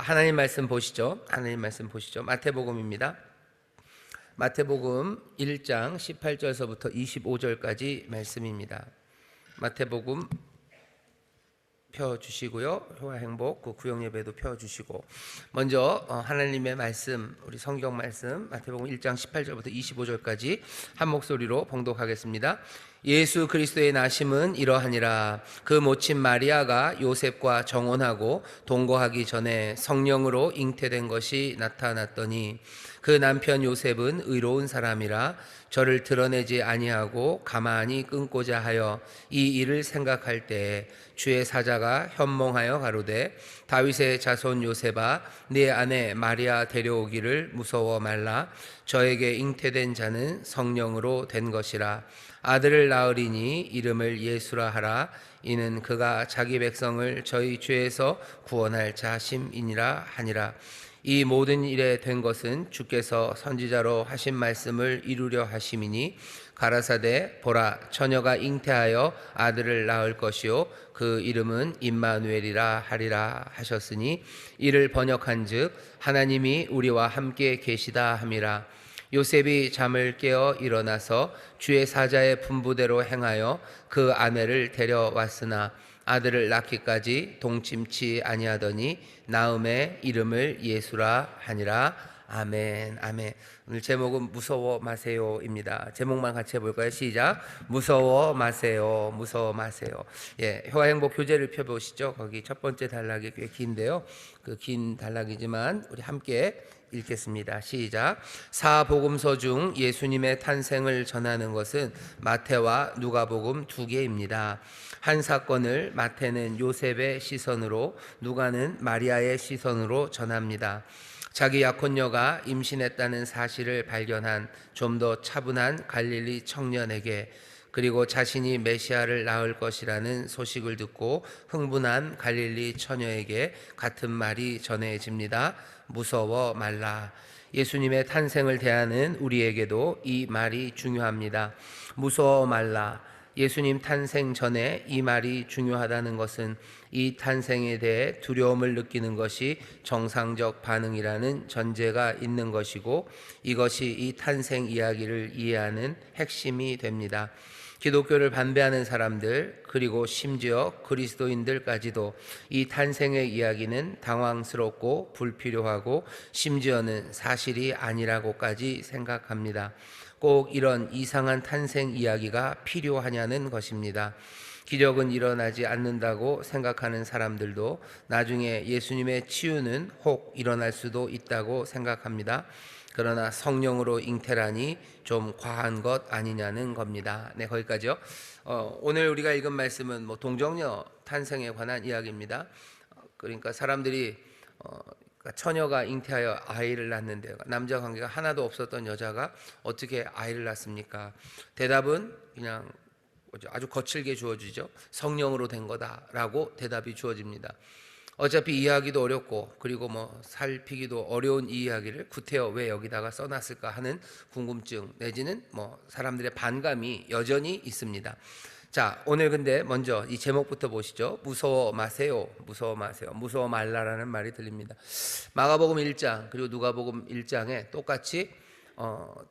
하나님 말씀 보시죠. 하나님 말씀 보시죠. 마태복음입니다. 마태복음 1장 18절서부터 25절까지 말씀입니다. 마태복음 펴주시고요. 효화행복 그 구역예배도 펴주시고, 먼저 하나님의 말씀, 우리 성경 말씀 마태복음 1장 18절부터 25절까지 한 목소리로 봉독하겠습니다. 예수 그리스도의 나심은 이러하니라. 그 모친 마리아가 요셉과 정혼하고 동거하기 전에 성령으로 잉태된 것이 나타났더니, 그 남편 요셉은 의로운 사람이라 저를 드러내지 아니하고 가만히 끊고자 하여 이 일을 생각할 때에 주의 사자가 현몽하여 가로되, 다윗의 자손 요셉아, 네 아내 마리아 데려오기를 무서워 말라. 저에게 잉태된 자는 성령으로 된 것이라. 아들을 낳으리니 이름을 예수라 하라. 이는 그가 자기 백성을 저희 죄에서 구원할 자심이니라 하니라. 이 모든 일에 된 것은 주께서 선지자로 하신 말씀을 이루려 하심이니, 가라사대 보라, 처녀가 잉태하여 아들을 낳을 것이요 그 이름은 임마누엘이라 하리라 하셨으니, 이를 번역한즉 하나님이 우리와 함께 계시다 함이라. 요셉이 잠을 깨어 일어나서 주의 사자의 분부대로 행하여 그 아내를 데려왔으나 아들을 낳기까지 동침치 아니하더니 나음의 이름을 예수라 하니라. 아멘. 아멘. 오늘 제목은 무서워 마세요입니다. 제목만 같이 해볼까요? 시작. 무서워 마세요. 무서워 마세요. 효화행복 교재를 펴보시죠. 거기 첫 번째 단락이 꽤 긴데요, 그 긴 단락이지만 우리 함께 읽겠습니다. 시작. 사복음서 중 예수님의 탄생을 전하는 것은 마태와 누가복음 두 개입니다. 한 사건을 마태는 요셉의 시선으로, 누가는 마리아의 시선으로 전합니다. 자기 약혼녀가 임신했다는 사실을 발견한 좀 더 차분한 갈릴리 청년에게, 그리고 자신이 메시아를 낳을 것이라는 소식을 듣고 흥분한 갈릴리 처녀에게 같은 말이 전해집니다. 무서워 말라. 예수님의 탄생을 대하는 우리에게도 이 말이 중요합니다. 무서워 말라. 예수님 탄생 전에 이 말이 중요하다는 것은 이 탄생에 대해 두려움을 느끼는 것이 정상적 반응이라는 전제가 있는 것이고, 이것이 이 탄생 이야기를 이해하는 핵심이 됩니다. 기독교를 반대하는 사람들, 그리고 심지어 그리스도인들까지도 이 탄생의 이야기는 당황스럽고 불필요하고 심지어는 사실이 아니라고까지 생각합니다. 꼭 이런 이상한 탄생 이야기가 필요하냐는 것입니다. 기적은 일어나지 않는다고 생각하는 사람들도 나중에 예수님의 치유는 혹 일어날 수도 있다고 생각합니다. 그러나 성령으로 잉태라니 좀 과한 것 아니냐는 겁니다. 네, 거기까지요. 오늘 우리가 읽은 말씀은 동정녀 탄생에 관한 이야기입니다. 그러니까 사람들이 그러니까 처녀가 잉태하여 아이를 낳는데, 남자 관계가 하나도 없었던 여자가 어떻게 아이를 낳습니까? 대답은 그냥 아주 거칠게 주어지죠. 성령으로 된 거다라고 대답이 주어집니다. 어차피 이해하기도 어렵고, 그리고 살피기도 어려운 이 이야기를 구태여 왜 여기다가 써놨을까 하는 궁금증 내지는 사람들의 반감이 여전히 있습니다. 자, 오늘 근데 먼저 이 제목부터 보시죠. 무서워 마세요. 무서워 마세요. 무서워 말라라는 말이 들립니다. 마가복음 1장 그리고 누가복음 1장에 똑같이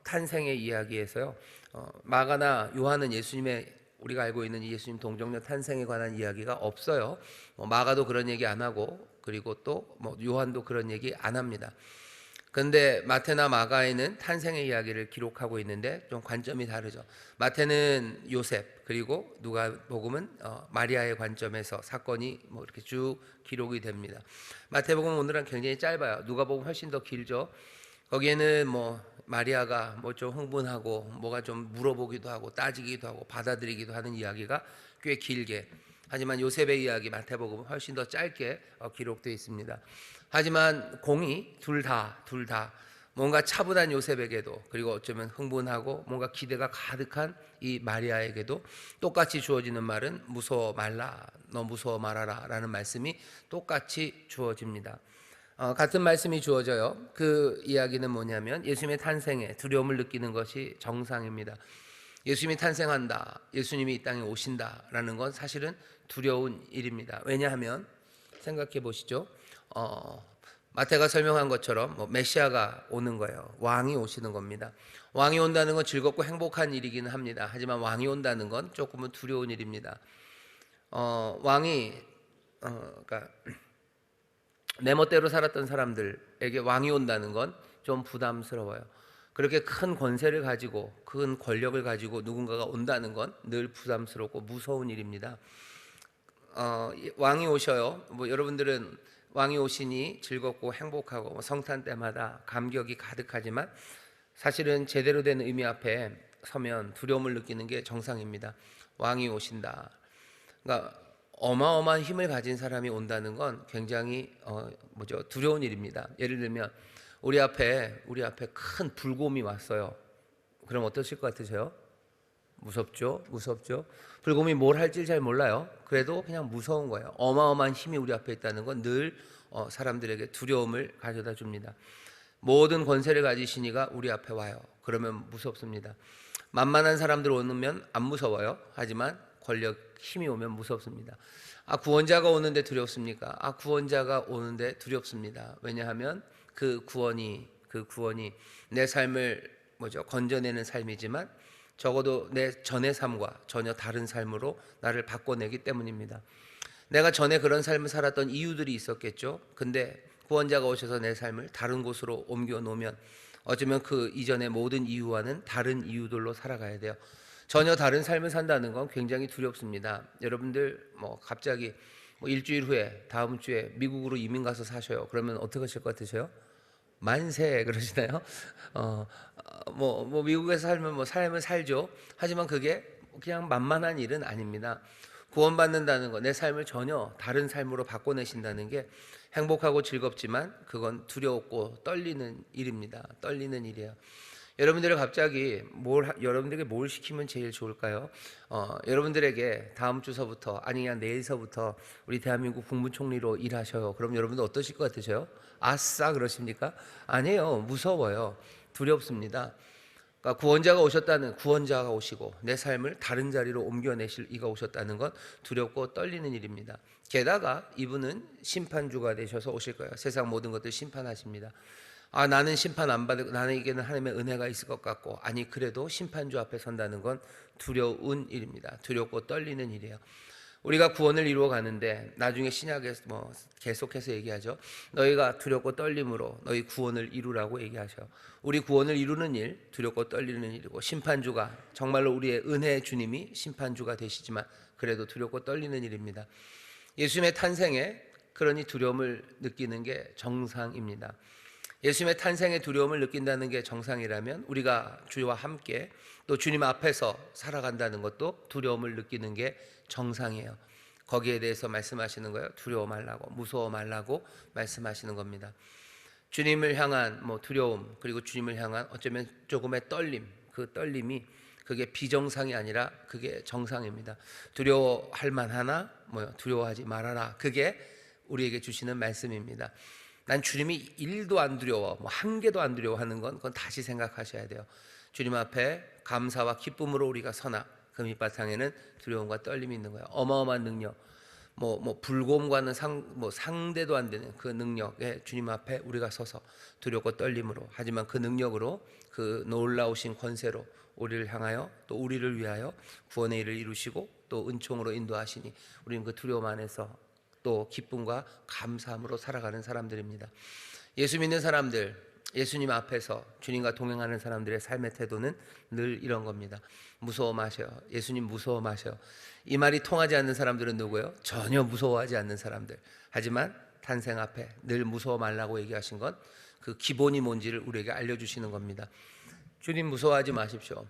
탄생의 이야기에서요, 마가나 요한은 예수님의, 우리가 알고 있는 예수님 동정녀 탄생에 관한 이야기가 없어요. 마가도 그런 얘기 안 하고, 그리고 또 요한도 그런 얘기 안 합니다. 그런데 마태나 마가에는 탄생의 이야기를 기록하고 있는데 좀 관점이 다르죠. 마태는 요셉, 그리고 누가복음은 마리아의 관점에서 사건이 이렇게 쭉 기록이 됩니다. 마태복음은 오늘은 굉장히 짧아요. 누가복음 훨씬 더 길죠. 거기에는 마리아가 좀 흥분하고 뭐가 좀 물어보기도 하고 따지기도 하고 받아들이기도 하는 이야기가 꽤 길게, 하지만 요셉의 이야기 마태복음은 훨씬 더 짧게 기록되어 있습니다. 하지만 공이 둘 다 뭔가 차분한 요셉에게도, 그리고 어쩌면 흥분하고 뭔가 기대가 가득한 이 마리아에게도 똑같이 주어지는 말은 무서워 말라, 너 무서워 말아라 라는 말씀이 똑같이 주어집니다. 같은 말씀이 주어져요. 그 이야기는 뭐냐면, 예수님의 탄생에 두려움을 느끼는 것이 정상입니다. 예수님이 탄생한다, 예수님이 이 땅에 오신다라는 건 사실은 두려운 일입니다. 왜냐하면 생각해 보시죠. 마태가 설명한 것처럼 메시아가 오는 거예요. 왕이 오시는 겁니다. 왕이 온다는 건 즐겁고 행복한 일이기는 합니다. 하지만 왕이 온다는 건 조금은 두려운 일입니다. 왕이 그러니까 내 멋대로 살았던 사람들에게 왕이 온다는 건 좀 부담스러워요. 그렇게 큰 권세를 가지고 큰 권력을 가지고 누군가가 온다는 건 늘 부담스럽고 무서운 일입니다. 왕이 오셔요. 여러분들은 왕이 오시니 즐겁고 행복하고 성탄 때마다 감격이 가득하지만 사실은 제대로 된 의미 앞에 서면 두려움을 느끼는 게 정상입니다. 왕이 오신다. 그러니까 어마어마한 힘을 가진 사람이 온다는 건 굉장히 두려운 일입니다. 예를 들면 우리 앞에 큰 불곰이 왔어요. 그럼 어떠실 것 같으세요? 무섭죠? 불곰이 뭘 할지 잘 몰라요. 그래도 그냥 무서운 거예요. 어마어마한 힘이 우리 앞에 있다는 건 늘 사람들에게 두려움을 가져다 줍니다. 모든 권세를 가지신 이가 우리 앞에 와요. 그러면 무섭습니다. 만만한 사람들 오면 안 무서워요. 하지만 권력, 힘이 오면 무섭습니다. 구원자가 오는데 두렵습니까? 구원자가 오는데 두렵습니다. 왜냐하면 그 구원이 내 삶을 건져내는 삶이지만 적어도 내 전의 삶과 전혀 다른 삶으로 나를 바꿔내기 때문입니다. 내가 전에 그런 삶을 살았던 이유들이 있었겠죠. 근데 구원자가 오셔서 내 삶을 다른 곳으로 옮겨 놓으면 어쩌면 그 이전의 모든 이유와는 다른 이유들로 살아가야 돼요. 전혀 다른 삶을 산다는 건 굉장히 두렵습니다. 여러분들 갑자기 일주일 후에 다음 주에 미국으로 이민 가서 사셔요. 그러면 어떻게 하실 것 같으세요? 만세 그러시나요? 미국에서 살면 삶을 살죠. 하지만 그게 그냥 만만한 일은 아닙니다. 구원받는다는 거, 내 삶을 전혀 다른 삶으로 바꿔내신다는 게 행복하고 즐겁지만 그건 두렵고 떨리는 일입니다. 떨리는 일이에요. 여러분들을 갑자기 여러분들에게 뭘 시키면 제일 좋을까요? 여러분들에게 다음 주서부터 아니 그냥 내일서부터 우리 대한민국 국무총리로 일하셔요. 그럼 여러분들 어떠실 것 같으세요? 아싸 그러십니까? 아니에요. 무서워요. 두렵습니다. 그러니까 구원자가 오시고 내 삶을 다른 자리로 옮겨내실 이가 오셨다는 건 두렵고 떨리는 일입니다. 게다가 이분은 심판주가 되셔서 오실 거예요. 세상 모든 것들 심판하십니다. 나는 심판 안 받고 나에게는 하나님의 은혜가 있을 것 같고 그래도 심판주 앞에 선다는 건 두려운 일입니다. 두렵고 떨리는 일이에요. 우리가 구원을 이루어 가는데 나중에 신약에서 계속해서 얘기하죠. 너희가 두렵고 떨림으로 너희 구원을 이루라고 얘기하셔. 우리 구원을 이루는 일 두렵고 떨리는 일이고 심판주가 정말로 우리의 은혜의 주님이 심판주가 되시지만 그래도 두렵고 떨리는 일입니다. 예수님의 탄생에 그러니 두려움을 느끼는 게 정상입니다. 예수님의 탄생의 두려움을 느낀다는 게 정상이라면 우리가 주와 함께 또 주님 앞에서 살아간다는 것도 두려움을 느끼는 게 정상이에요. 거기에 대해서 말씀하시는 거예요. 두려워 말라고, 무서워 말라고 말씀하시는 겁니다. 주님을 향한 두려움 그리고 주님을 향한 어쩌면 조금의 떨림, 그 떨림이 그게 비정상이 아니라 그게 정상입니다. 두려워할 만하나 두려워하지 말아라. 그게 우리에게 주시는 말씀입니다. 난 주님이 1도 안 두려워, 한 개도 안 두려워하는 건 그건 다시 생각하셔야 돼요. 주님 앞에 감사와 기쁨으로 우리가 서나 그 밑바탕에는 두려움과 떨림이 있는 거예요. 어마어마한 능력, 불곰과는 상대도 안 되는 그 능력에 주님 앞에 우리가 서서 두렵고 떨림으로 하지만 그 능력으로 그 놀라우신 권세로 우리를 향하여 또 우리를 위하여 구원의 일을 이루시고 또 은총으로 인도하시니 우리는 그 두려움 안에서 또 기쁨과 감사함으로 살아가는 사람들입니다. 예수 믿는 사람들, 예수님 앞에서 주님과 동행하는 사람들의 삶의 태도는 늘 이런 겁니다. 무서워 마셔요. 예수님 무서워 마셔요. 이 말이 통하지 않는 사람들은 누구예요? 전혀 무서워하지 않는 사람들. 하지만 탄생 앞에 늘 무서워 말라고 얘기하신 건 그 기본이 뭔지를 우리에게 알려주시는 겁니다. 주님 무서워하지 마십시오.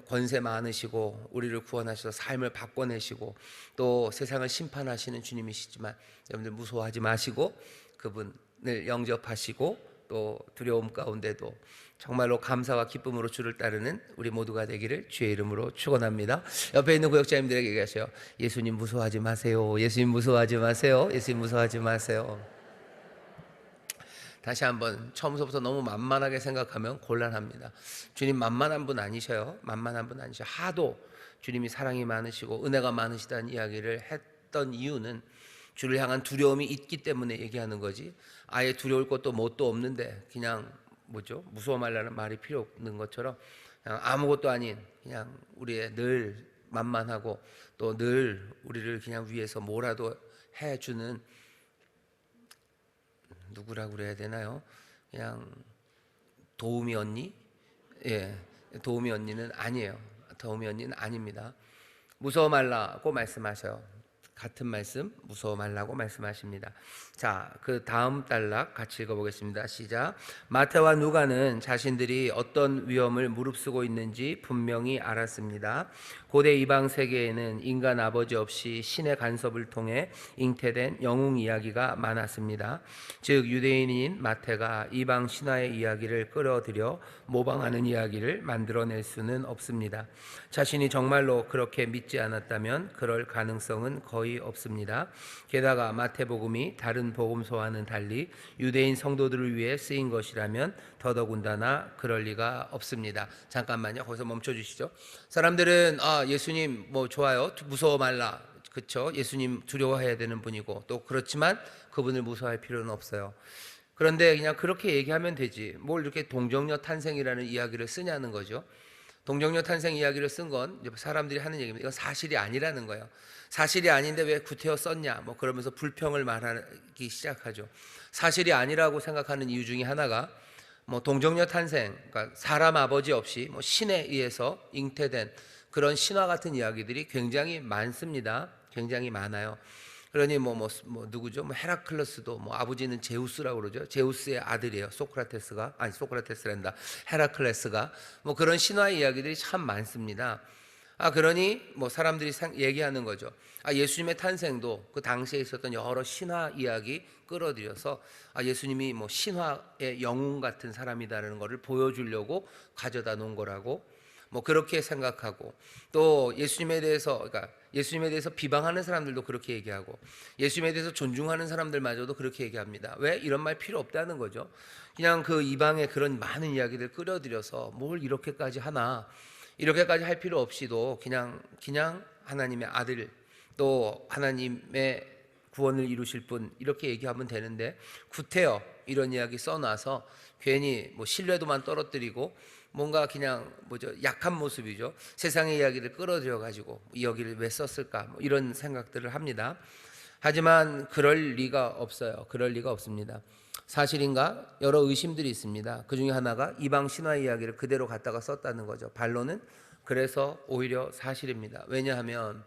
권세 많으시고 우리를 구원하셔서 삶을 바꿔내시고 또 세상을 심판하시는 주님이시지만 여러분들 무서워하지 마시고 그분을 영접하시고 또 두려움 가운데도 정말로 감사와 기쁨으로 주를 따르는 우리 모두가 되기를 주의 이름으로 축원합니다. 옆에 있는 구역자님들에게 얘기하세요. 예수님 무서워하지 마세요. 예수님 무서워하지 마세요. 예수님 무서워하지 마세요. 다시 한번 처음부터 너무 만만하게 생각하면 곤란합니다. 주님 만만한 분 아니셔요. 만만한 분 아니셔요. 하도 주님이 사랑이 많으시고 은혜가 많으시다는 이야기를 했던 이유는 주를 향한 두려움이 있기 때문에 얘기하는 거지. 아예 두려울 것도 뭣도 없는데 그냥 무서워 말라는 말이 필요 없는 것처럼 그냥 아무것도 아닌 그냥 우리의 늘 만만하고 또 늘 우리를 그냥 위해서 뭐라도 해주는 누구라고 그래야 되나요? 그냥 도우미 언니? 예, 도우미 언니는 아니에요. 도우미 언니는 아닙니다. 무서워 말라고 말씀하셔요. 같은 말씀, 무서워 말라고 말씀하십니다. 자, 그 다음 단락 같이 읽어보겠습니다. 시작. 마태와 누가는 자신들이 어떤 위험을 무릅쓰고 있는지 분명히 알았습니다. 고대 이방 세계에는 인간 아버지 없이 신의 간섭을 통해 잉태된 영웅 이야기가 많았습니다. 즉 유대인인 마태가 이방 신화의 이야기를 끌어들여 모방하는 이야기를 만들어낼 수는 없습니다. 자신이 정말로 그렇게 믿지 않았다면 그럴 가능성은 거의 없습니다. 게다가 마태복음이 다른 복음서와는 달리 유대인 성도들을 위해 쓰인 것이라면 더더군다나 그럴 리가 없습니다. 잠깐만요. 거기서 멈춰 주시죠. 사람들은 예수님 좋아요. 무서워 말라. 그렇죠? 예수님 두려워해야 되는 분이고 또 그렇지만 그분을 무서워할 필요는 없어요. 그런데 그냥 그렇게 얘기하면 되지. 뭘 이렇게 동정녀 탄생이라는 이야기를 쓰냐는 거죠. 동정녀 탄생 이야기를 쓴 건 사람들이 하는 얘기입니다. 이건 사실이 아니라는 거예요. 사실이 아닌데 왜 구태여 썼냐 그러면서 불평을 말하기 시작하죠. 사실이 아니라고 생각하는 이유 중에 하나가 동정녀 탄생, 그러니까 사람 아버지 없이 신에 의해서 잉태된 그런 신화 같은 이야기들이 굉장히 많습니다. 굉장히 많아요. 그러니 누구죠? 헤라클레스도 아버지는 제우스라고 그러죠. 제우스의 아들이에요. 소크라테스란다. 헤라클레스가 그런 신화 이야기들이 참 많습니다. 그러니 사람들이 얘기하는 거죠. 예수님의 탄생도 그 당시에 있었던 여러 신화 이야기 끌어들여서 예수님이 신화의 영웅 같은 사람이다라는 것을 보여주려고 가져다 놓은 거라고 그렇게 생각하고 또 예수님에 대해서 비방하는 사람들도 그렇게 얘기하고 예수님에 대해서 존중하는 사람들마저도 그렇게 얘기합니다. 왜? 이런 말 필요 없다는 거죠. 그냥 그 이방의 그런 많은 이야기들 끌어들여서 뭘 이렇게까지 하나, 이렇게까지 할 필요 없이도 그냥 하나님의 아들 또 하나님의 구원을 이루실 분 이렇게 얘기하면 되는데 구태여 이런 이야기 써놔서 괜히 신뢰도만 떨어뜨리고 뭔가 그냥 약한 모습이죠. 세상의 이야기를 끌어들여 가지고 여기를 왜 썼을까 이런 생각들을 합니다. 하지만 그럴 리가 없어요. 그럴 리가 없습니다. 사실인가? 여러 의심들이 있습니다. 그 중에 하나가 이방 신화 이야기를 그대로 갖다가 썼다는 거죠. 반론은 그래서 오히려 사실입니다. 왜냐하면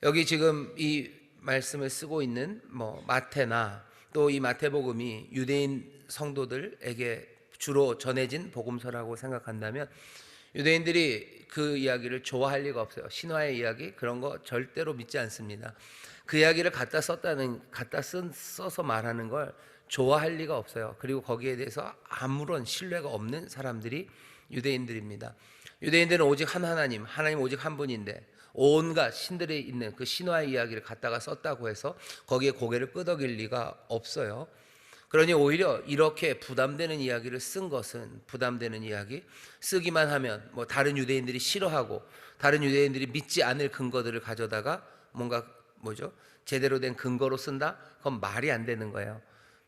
여기 지금 이 말씀을 쓰고 있는 마태나 또 이 마태복음이 유대인 성도들에게 주로 전해진 복음서라고 생각한다면 유대인들이 그 이야기를 좋아할 리가 없어요. 신화의 이야기 그런 거 절대로 믿지 않습니다. 그 이야기를 써서 말하는 걸 좋아할 리가 없어요. 그리고 거기에 대해서 아무런 신뢰가 없는 사람들이 유대인들입니다. 유대인들은 오직 한 하나님 오직 한 분인데 온갖 신들이 있는 그 신화의 이야기를 갖다가 썼다고 해서 거기에 고개를 끄덕일 리가 없어요. 그러니 오히려 이렇게 부담되는 이야기를 쓴 것은 부담되는 이야기 쓰기만 하면 다른 유대인들이 싫어하고 다른 유대인들이 믿지 않을 근거들을 가져다가 뭔가 제대로 된 근거로 쓴다? 그건 말이 안 되는 거예요.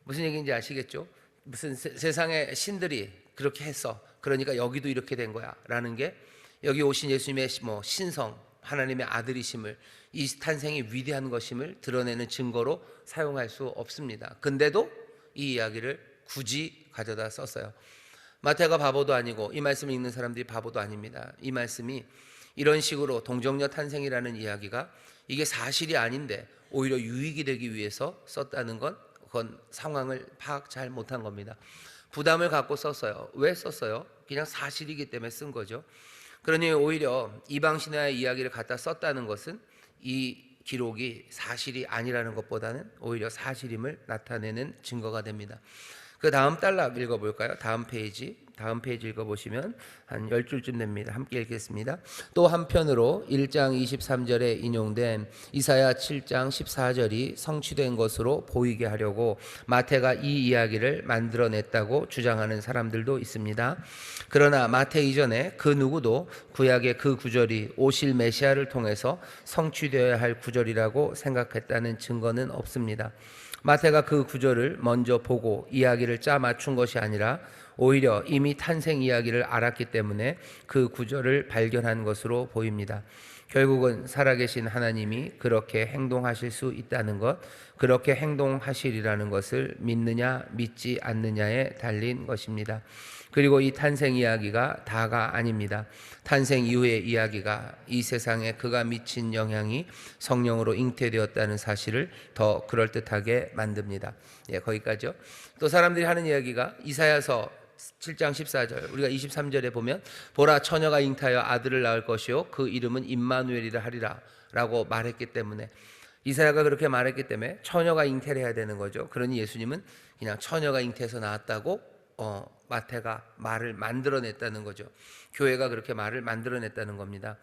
무슨 얘기인지 아시겠죠? 무슨 세상의 신들이 그렇게 했어. 그러니까 여기도 이렇게 된 거야. 라는 게 여기 오신 예수님의 신성, 하나님의 아들이심을 이 탄생이 위대한 것임을 드러내는 증거로 사용할 수 없습니다. 근데도 이 이야기를 굳이 가져다 썼어요. 마태가 바보도 아니고 이 말씀을 읽는 사람들이 바보도 아닙니다. 이 말씀이 이런 식으로 동정녀 탄생이라는 이야기가 이게 사실이 아닌데 오히려 유익이 되기 위해서 썼다는 건 그건 상황을 파악 잘 못한 겁니다. 부담을 갖고 썼어요. 왜 썼어요? 그냥 사실이기 때문에 쓴 거죠. 그러니 오히려 이방 신화의 이야기를 갖다 썼다는 것은 이 기록이 사실이 아니라는 것보다는 오히려 사실임을 나타내는 증거가 됩니다. 그 다음 단락 읽어볼까요? 다음 페이지 읽어보시면 한 10줄쯤 됩니다. 함께 읽겠습니다. 또 한편으로 1장 23절에 인용된 이사야 7장 14절이 성취된 것으로 보이게 하려고 마태가 이 이야기를 만들어냈다고 주장하는 사람들도 있습니다. 그러나 마태 이전에 그 누구도 구약의 그 구절이 오실 메시아를 통해서 성취되어야 할 구절이라고 생각했다는 증거는 없습니다. 마태가 그 구절을 먼저 보고 이야기를 짜 맞춘 것이 아니라 오히려 이미 탄생 이야기를 알았기 때문에 그 구절을 발견한 것으로 보입니다. 결국은 살아계신 하나님이 그렇게 행동하실 수 있다는 것, 그렇게 행동하시리라는 것을 믿느냐 믿지 않느냐에 달린 것입니다. 그리고 이 탄생 이야기가 다가 아닙니다. 탄생 이후의 이야기가 이 세상에 그가 미친 영향이 성령으로 잉태되었다는 사실을 더 그럴듯하게 만듭니다. 거기까지요. 또 사람들이 하는 이야기가 이사야서 7장 14절, 우리가 23절에 보면 보라 처녀가 잉태하여 아들을 낳을 것이요 그 이름은 임마누엘이라 하리라 라고 말했기 때문에, 이사야가 그렇게 말했기 때문에 처녀가 잉태를 해야 되는 거죠. 그러니 예수님은 그냥 처녀가 잉태해서 나왔다고 마태가 말을 만들어냈다는 거죠. 교회가 그렇게 말을 만들어냈다는 겁니다.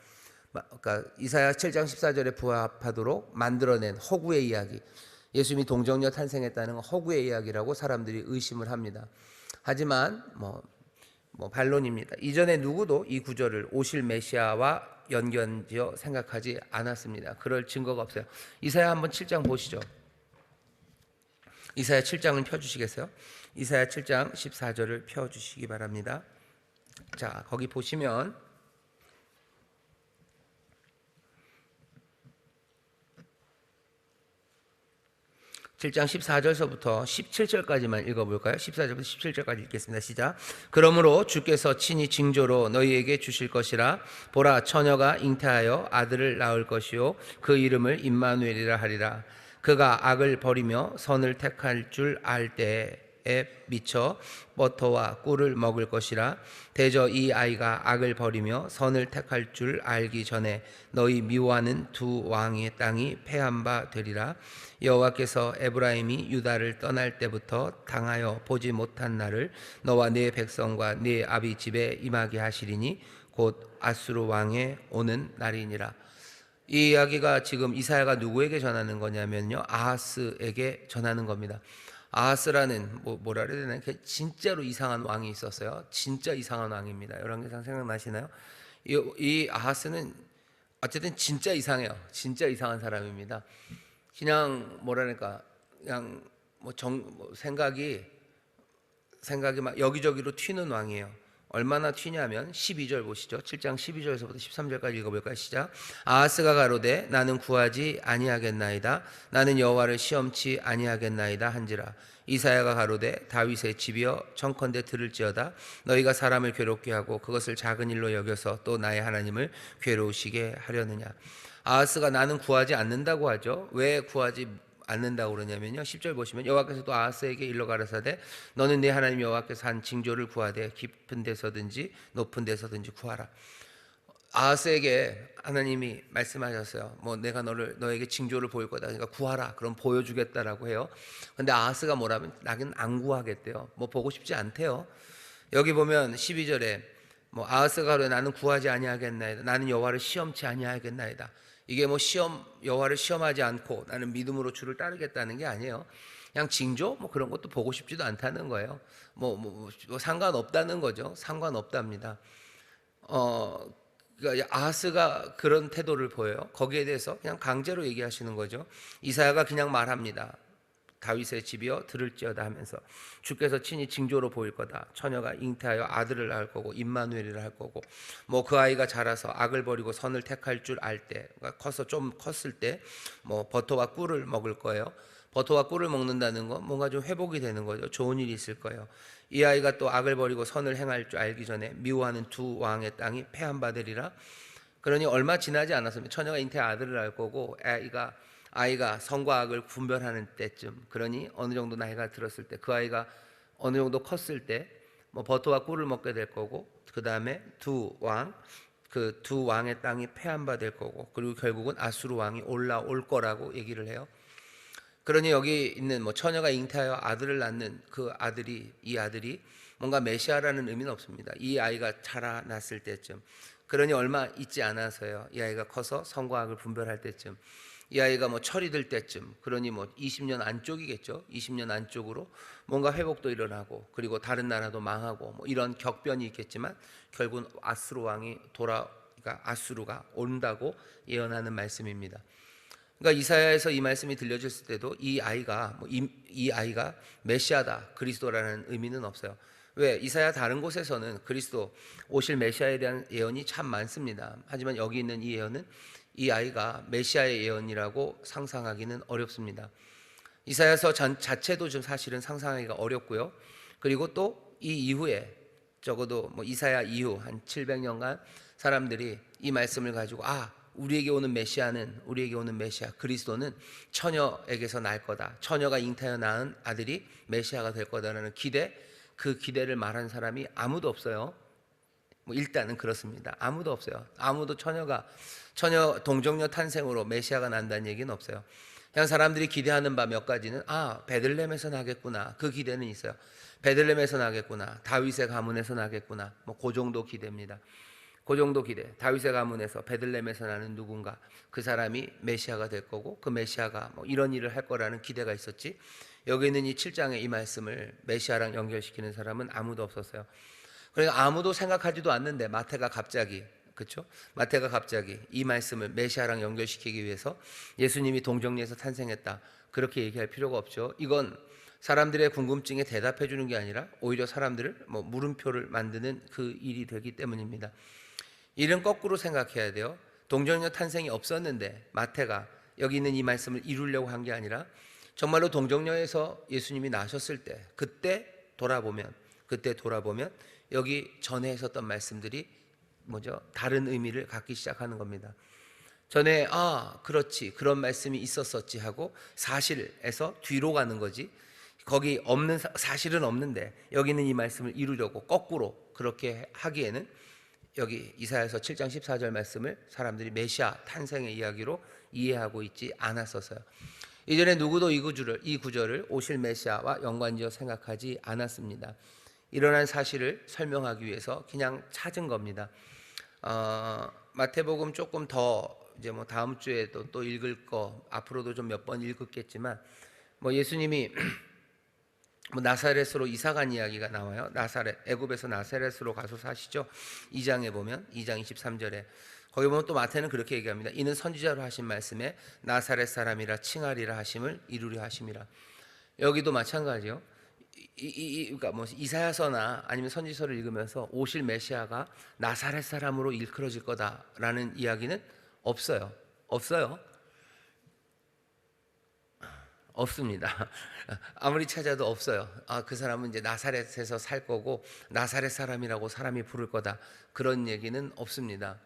그러니까 이사야 7장 14절에 부합하도록 만들어낸 허구의 이야기, 예수님이 동정녀 탄생했다는 허구의 이야기라고 사람들이 의심을 합니다. 하지만 반론입니다. 이전에 누구도 이 구절을 오실 메시아와 연결지어 생각하지 않았습니다. 그럴 증거가 없어요. 이사야 한번 7장 보시죠. 이사야 7장을 펴주시겠어요? 이사야 7장 14절을 펴주시기 바랍니다. 자, 거기 보시면 (7장 14절서부터) (17절까지만) 읽어볼까요? 14절부터 17절까지 읽겠습니다. 시작. 그러므로 주께서 친히 징조로 너희에게 주실 것이라. 보라 처녀가 잉태하여 아들을 낳을 것이요 그 이름을 임마누엘이라 하리라. 그가 악을 버리며 선을 택할 줄 알 때에 미쳐 버터와 꿀을 먹을 것이라. 대저 이 아이가 악을 버리며 선을 택할 줄 알기 전에 너희 미워하는 두 왕의 땅이 패한 바 되리라. 여호와께서 에브라임이 유다를 떠날 때부터 당하여 보지 못한 날을 너와 네 백성과 네 아비 집에 임하게 하시리니 곧 아수르 왕의 오는 날이니라. 이 이야기가 지금 이사야가 누구에게 전하는 거냐면요, 아하스에게 전하는 겁니다. 아하스라는 뭐라 그래야 되나, 진짜로 이상한 왕이 있었어요. 진짜 이상한 왕입니다. 열왕기상 생각나시나요? 이 아하스는 어쨌든 진짜 이상해요. 진짜 이상한 사람입니다. 그냥 뭐라니까 그냥 생각이 막 여기저기로 튀는 왕이에요. 얼마나 튀냐면 12절 보시죠. 7장 12절에서부터 13절까지 읽어볼까요? 시작. 아하스가 가로되 나는 구하지 아니하겠나이다. 나는 여호와를 시험치 아니하겠나이다 한지라. 이사야가 가로되 다윗의 집이여 청컨대 들을지어다. 너희가 사람을 괴롭게 하고 그것을 작은 일로 여겨서 또 나의 하나님을 괴로우시게 하려느냐. 아하스가 나는 구하지 않는다고 하죠. 왜 구하지 않는다고 그러냐면요, 10절 보시면 여호와께서 또 아하스에게 일러 가라사대 너는 네 하나님 여호와께서 한 징조를 구하되 깊은 데서든지 높은 데서든지 구하라. 아하스에게 하나님이 말씀하셨어요. 내가 너에게 징조를 보일 거다. 그러니까 구하라. 그럼 보여주겠다라고 해요. 근데 아하스가 뭐라면 나는 안 구하겠대요. 보고 싶지 않대요. 여기 보면 12절에 아하스가 그래 나는 구하지 아니하겠나이다. 나는 여호와를 시험치 아니하겠나이다. 이게 여호와를 시험하지 않고 나는 믿음으로 주를 따르겠다는 게 아니에요. 그냥 징조 그런 것도 보고 싶지도 않다는 거예요. 상관없다는 거죠. 상관없답니다. 그러니까 아하스가 그런 태도를 보여요. 거기에 대해서 그냥 강제로 얘기하시는 거죠. 이사야가 그냥 말합니다. 다윗의 집이여 들을지어다 하면서 주께서 친히 징조로 보일 거다. 처녀가 잉태하여 아들을 낳을 거고 임마누엘이라 할 거고 그 아이가 자라서 악을 버리고 선을 택할 줄 알 때, 그러니까 커서 좀 컸을 때 버터와 꿀을 먹을 거예요. 버터와 꿀을 먹는다는 건 뭔가 좀 회복이 되는 거죠. 좋은 일이 있을 거예요. 이 아이가 또 악을 버리고 선을 행할 줄 알기 전에 미워하는 두 왕의 땅이 패한 바 되리라. 그러니 얼마 지나지 않았습니다. 처녀가 잉태해 아들을 낳을 거고 아이가 선과 악을 분별하는 때쯤, 그러니 어느 정도 나이가 들었을 때, 그 아이가 어느 정도 컸을 때 버터와 꿀을 먹게 될 거고, 그 다음에 두 왕의 땅이 패한 바 될 거고, 그리고 결국은 아수르 왕이 올라올 거라고 얘기를 해요. 그러니 여기 있는 뭐 처녀가 잉태하여 아들을 낳는 이 아들이 뭔가 메시아라는 의미는 없습니다. 이 아이가 자라났을 때쯤, 그러니 얼마 있지 않아서요, 이 아이가 커서 선과 악을 분별할 때쯤, 이 아이가 뭐 철이 들 때쯤, 그러니 뭐 20년 안쪽이겠죠. 20년 안쪽으로 뭔가 회복도 일어나고, 그리고 다른 나라도 망하고 뭐 이런 격변이 있겠지만 결국은 그러니까 아수르가 온다고 예언하는 말씀입니다. 그러니까 이사야에서 이 말씀이 들려졌을 때도 이 아이가 메시아다, 그리스도라는 의미는 없어요. 왜? 이사야 다른 곳에서는 그리스도 오실 메시아에 대한 예언이 참 많습니다. 하지만 여기 있는 이 예언은 이 아이가 메시아의 예언이라고 상상하기는 어렵습니다. 이사야서 자체도 좀 사실은 상상하기가 어렵고요. 그리고 또 이 이후에 적어도 뭐 이사야 이후 한 700년간 사람들이 이 말씀을 가지고 우리에게 오는 메시아 그리스도는 처녀에게서 날 거다. 처녀가 잉태하여 낳은 아들이 메시아가 될 거다라는 그 기대를 말한 사람이 아무도 없어요. 뭐 일단은 그렇습니다. 아무도 없어요. 아무도 처녀 동정녀 탄생으로 메시아가 난다는 얘기는 없어요. 그냥 사람들이 기대하는 바 몇 가지는 베들레헴에서 나겠구나. 그 기대는 있어요. 베들레헴에서 나겠구나. 다윗의 가문에서 나겠구나. 뭐 그 정도 기대입니다. 그 정도 기대. 다윗의 가문에서 베들레헴에서 나는 누군가, 그 사람이 메시아가 될 거고 그 메시아가 뭐 이런 일을 할 거라는 기대가 있었지, 여기 있는 이 7장의 이 말씀을 메시아랑 연결시키는 사람은 아무도 없었어요. 그러니까 아무도 생각하지도 않는데 마태가 갑자기 이 말씀을 메시아랑 연결시키기 위해서 예수님이 동정녀에서 탄생했다, 그렇게 얘기할 필요가 없죠. 이건 사람들의 궁금증에 대답해 주는 게 아니라 오히려 사람들을 물음표를 만드는 그 일이 되기 때문입니다. 일은 거꾸로 생각해야 돼요. 동정녀 탄생이 없었는데 마태가 여기 있는 이 말씀을 이루려고 한 게 아니라 정말로 동정녀에서 예수님이 나셨을 때 그때 돌아보면 여기 전에 있었던 말씀들이 다른 의미를 갖기 시작하는 겁니다. 전에 그렇지, 그런 말씀이 있었었지 하고 사실에서 뒤로 가는 거지, 거기 없는 사실은 없는데 여기는 이 말씀을 이루려고 거꾸로 그렇게 하기에는 여기 이사야서 7장 14절 말씀을 사람들이 메시아 탄생의 이야기로 이해하고 있지 않았어서요. 이전에 누구도 이 구절을 오실 메시아와 연관지어 생각하지 않았습니다. 일어난 사실을 설명하기 위해서 그냥 찾은 겁니다. 마태복음 조금 더 이제 다음 주에도 또 읽을 거, 앞으로도 좀 몇 번 읽었겠지만 예수님이 나사렛으로 이사간 이야기가 나와요. 애굽에서 나사렛으로 가서 사시죠. 2장에 보면 2장 23절에 거기 보면 또 마태는 그렇게 얘기합니다. 이는 선지자로 하신 말씀에 나사렛 사람이라 칭하리라 하심을 이루려 하심이라. 여기도 마찬가지요. 그러니까 이사야서나 아니면 선지서를 읽으면서 오실 메시아가 나사렛 사람으로 일컬어질 거다라는 이야기는 없어요. 없습니다. 아무리 찾아도 없어요. 그 사람은 이제 나사렛에서 살 거고 나사렛 사람이라고 사람이 부를 거다, 그런 얘기는 없습니다.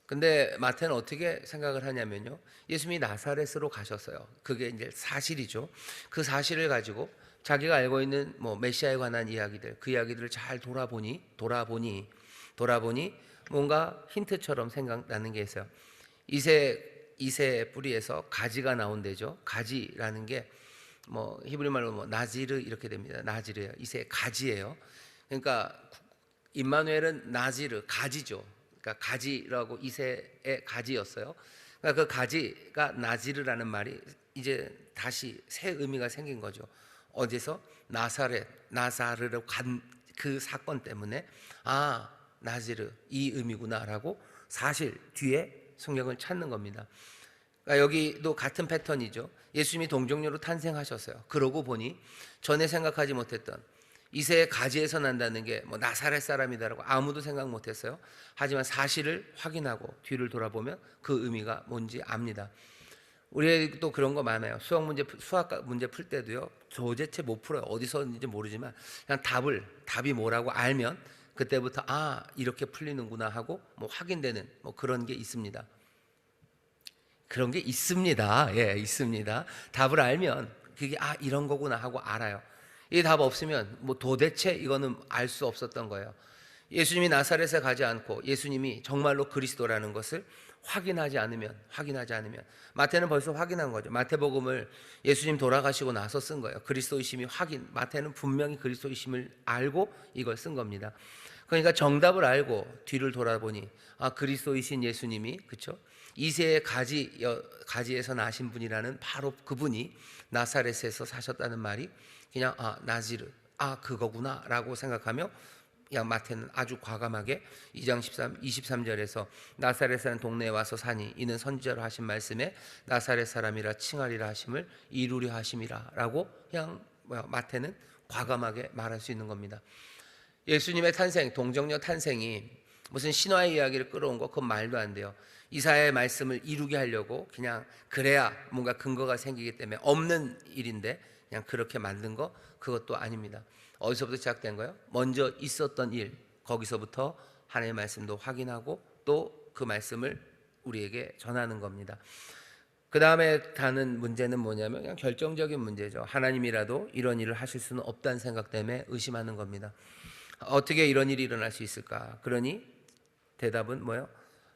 근데 마태는 어떻게 생각을 하냐면요, 예수님이 나사렛으로 가셨어요. 그게 이제 사실이죠. 그 사실을 가지고 자기가 알고 있는 메시아에 관한 이야기들, 그 이야기들을 잘 돌아보니 뭔가 힌트처럼 생각나는 게 있어요. 이새 뿌리에서 가지가 나온대죠. 가지라는 게 히브리 말로 나지르 이렇게 됩니다. 나지르예요. 이새 가지예요. 그러니까 임마누엘은 나지르, 가지죠. 그러니까 가지라고, 이새의 가지였어요. 그러니까 그 가지가 나지르라는 말이 이제 다시 새 의미가 생긴 거죠. 어디서? 나사르로 간 그 사건 때문에 나지르, 이 의미구나라고 사실 뒤에 성경을 찾는 겁니다. 그러니까 여기도 같은 패턴이죠. 예수님이 동정녀로 탄생하셨어요. 그러고 보니 전에 생각하지 못했던 이새의 가지에서 난다는 게 나사렛 사람이다라고 아무도 생각 못했어요. 하지만 사실을 확인하고 뒤를 돌아보면 그 의미가 뭔지 압니다. 우리도 그런 거 많아요. 수학 문제 풀 때도요, 도대체 못 풀어요. 어디서인지 모르지만 그냥 답이 뭐라고 알면 그때부터 이렇게 풀리는구나 하고 확인되는 그런 게 있습니다. 그런 게 있습니다. 예, 있습니다. 답을 알면 그게 이런 거구나 하고 알아요. 이 답 없으면 도대체 이거는 알 수 없었던 거예요. 예수님이 나사렛에 가지 않고 예수님이 정말로 그리스도라는 것을 확인하지 않으면 마태는 벌써 확인한 거죠. 마태복음을 예수님 돌아가시고 나서 쓴 거예요. 그리스도이심이 확인. 마태는 분명히 그리스도이심을 알고 이걸 쓴 겁니다. 그러니까 정답을 알고 뒤를 돌아보니 그리스도이신 예수님이, 그렇죠? 이새의 가지에서 나신 분이라는 바로 그분이 나사렛에서 사셨다는 말이 그냥 나지르 그거구나라고 생각하며 그냥 마태는 아주 과감하게 2장 23절에서 나사렛이라는 동네에 와서 사니 이는 선지자로 하신 말씀에 나사렛 사람이라 칭하리라 하심을 이루려 하심이라라고 그냥 마태는 과감하게 말할 수 있는 겁니다. 예수님의 탄생, 동정녀 탄생이 무슨 신화의 이야기를 끌어온 거 그건 말도 안 돼요. 이사야의 말씀을 이루게 하려고 그냥 그래야 뭔가 근거가 생기기 때문에 없는 일인데 그냥 그렇게 만든 거 그것도 아닙니다. 어디서부터 시작된 거예요? 먼저 있었던 일, 거기서부터 하나님의 말씀도 확인하고 또 그 말씀을 우리에게 전하는 겁니다. 그 다음에 다는 문제는 뭐냐면 그냥 결정적인 문제죠. 하나님이라도 이런 일을 하실 수는 없다는 생각 때문에 의심하는 겁니다. 어떻게 이런 일이 일어날 수 있을까? 그러니 대답은 뭐예요?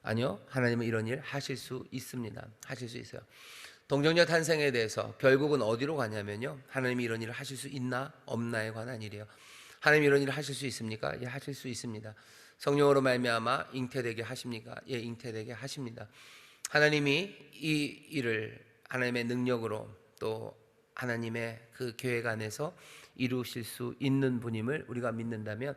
아니요, 하나님은 이런 일 하실 수 있습니다. 하실 수 있어요. 동정녀 탄생에 대해서 결국은 어디로 가냐면요, 하나님이 이런 일을 하실 수 있나 없나에 관한 일이에요. 하나님이 이런 일을 하실 수 있습니까? 예, 하실 수 있습니다. 성령으로 말미암아 잉태되게 하십니까? 예, 잉태되게 하십니다. 하나님이 이 일을 하나님의 능력으로 또 하나님의 그 계획 안에서 이루실 수 있는 분임을 우리가 믿는다면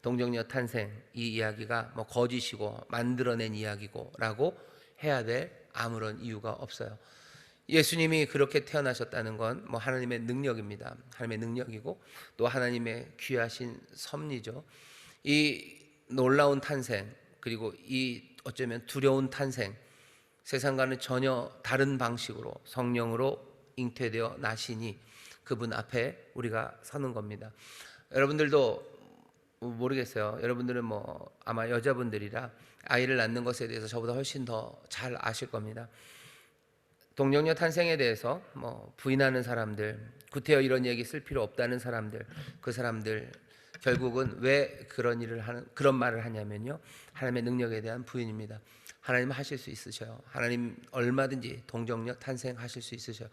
동정녀 탄생 이 이야기가 거짓이고 만들어낸 이야기고 라고 해야 될 아무런 이유가 없어요. 예수님이 그렇게 태어나셨다는 건 하나님의 능력입니다. 하나님의 능력이고 또 하나님의 귀하신 섭리죠. 이 놀라운 탄생, 그리고 이 어쩌면 두려운 탄생, 세상과는 전혀 다른 방식으로 성령으로 잉태되어 나시니 그분 앞에 우리가 서는 겁니다. 여러분들도 모르겠어요. 여러분들은 아마 여자분들이라 아이를 낳는 것에 대해서 저보다 훨씬 더 잘 아실 겁니다. 동정녀 탄생에 대해서 부인하는 사람들, 구태여 이런 얘기 쓸 필요 없다는 사람들, 그 사람들 결국은 왜 그런 말을 하냐면요, 하나님의 능력에 대한 부인입니다. 하나님 하실 수 있으셔요. 하나님 얼마든지 동정녀 탄생하실 수 있으셔요.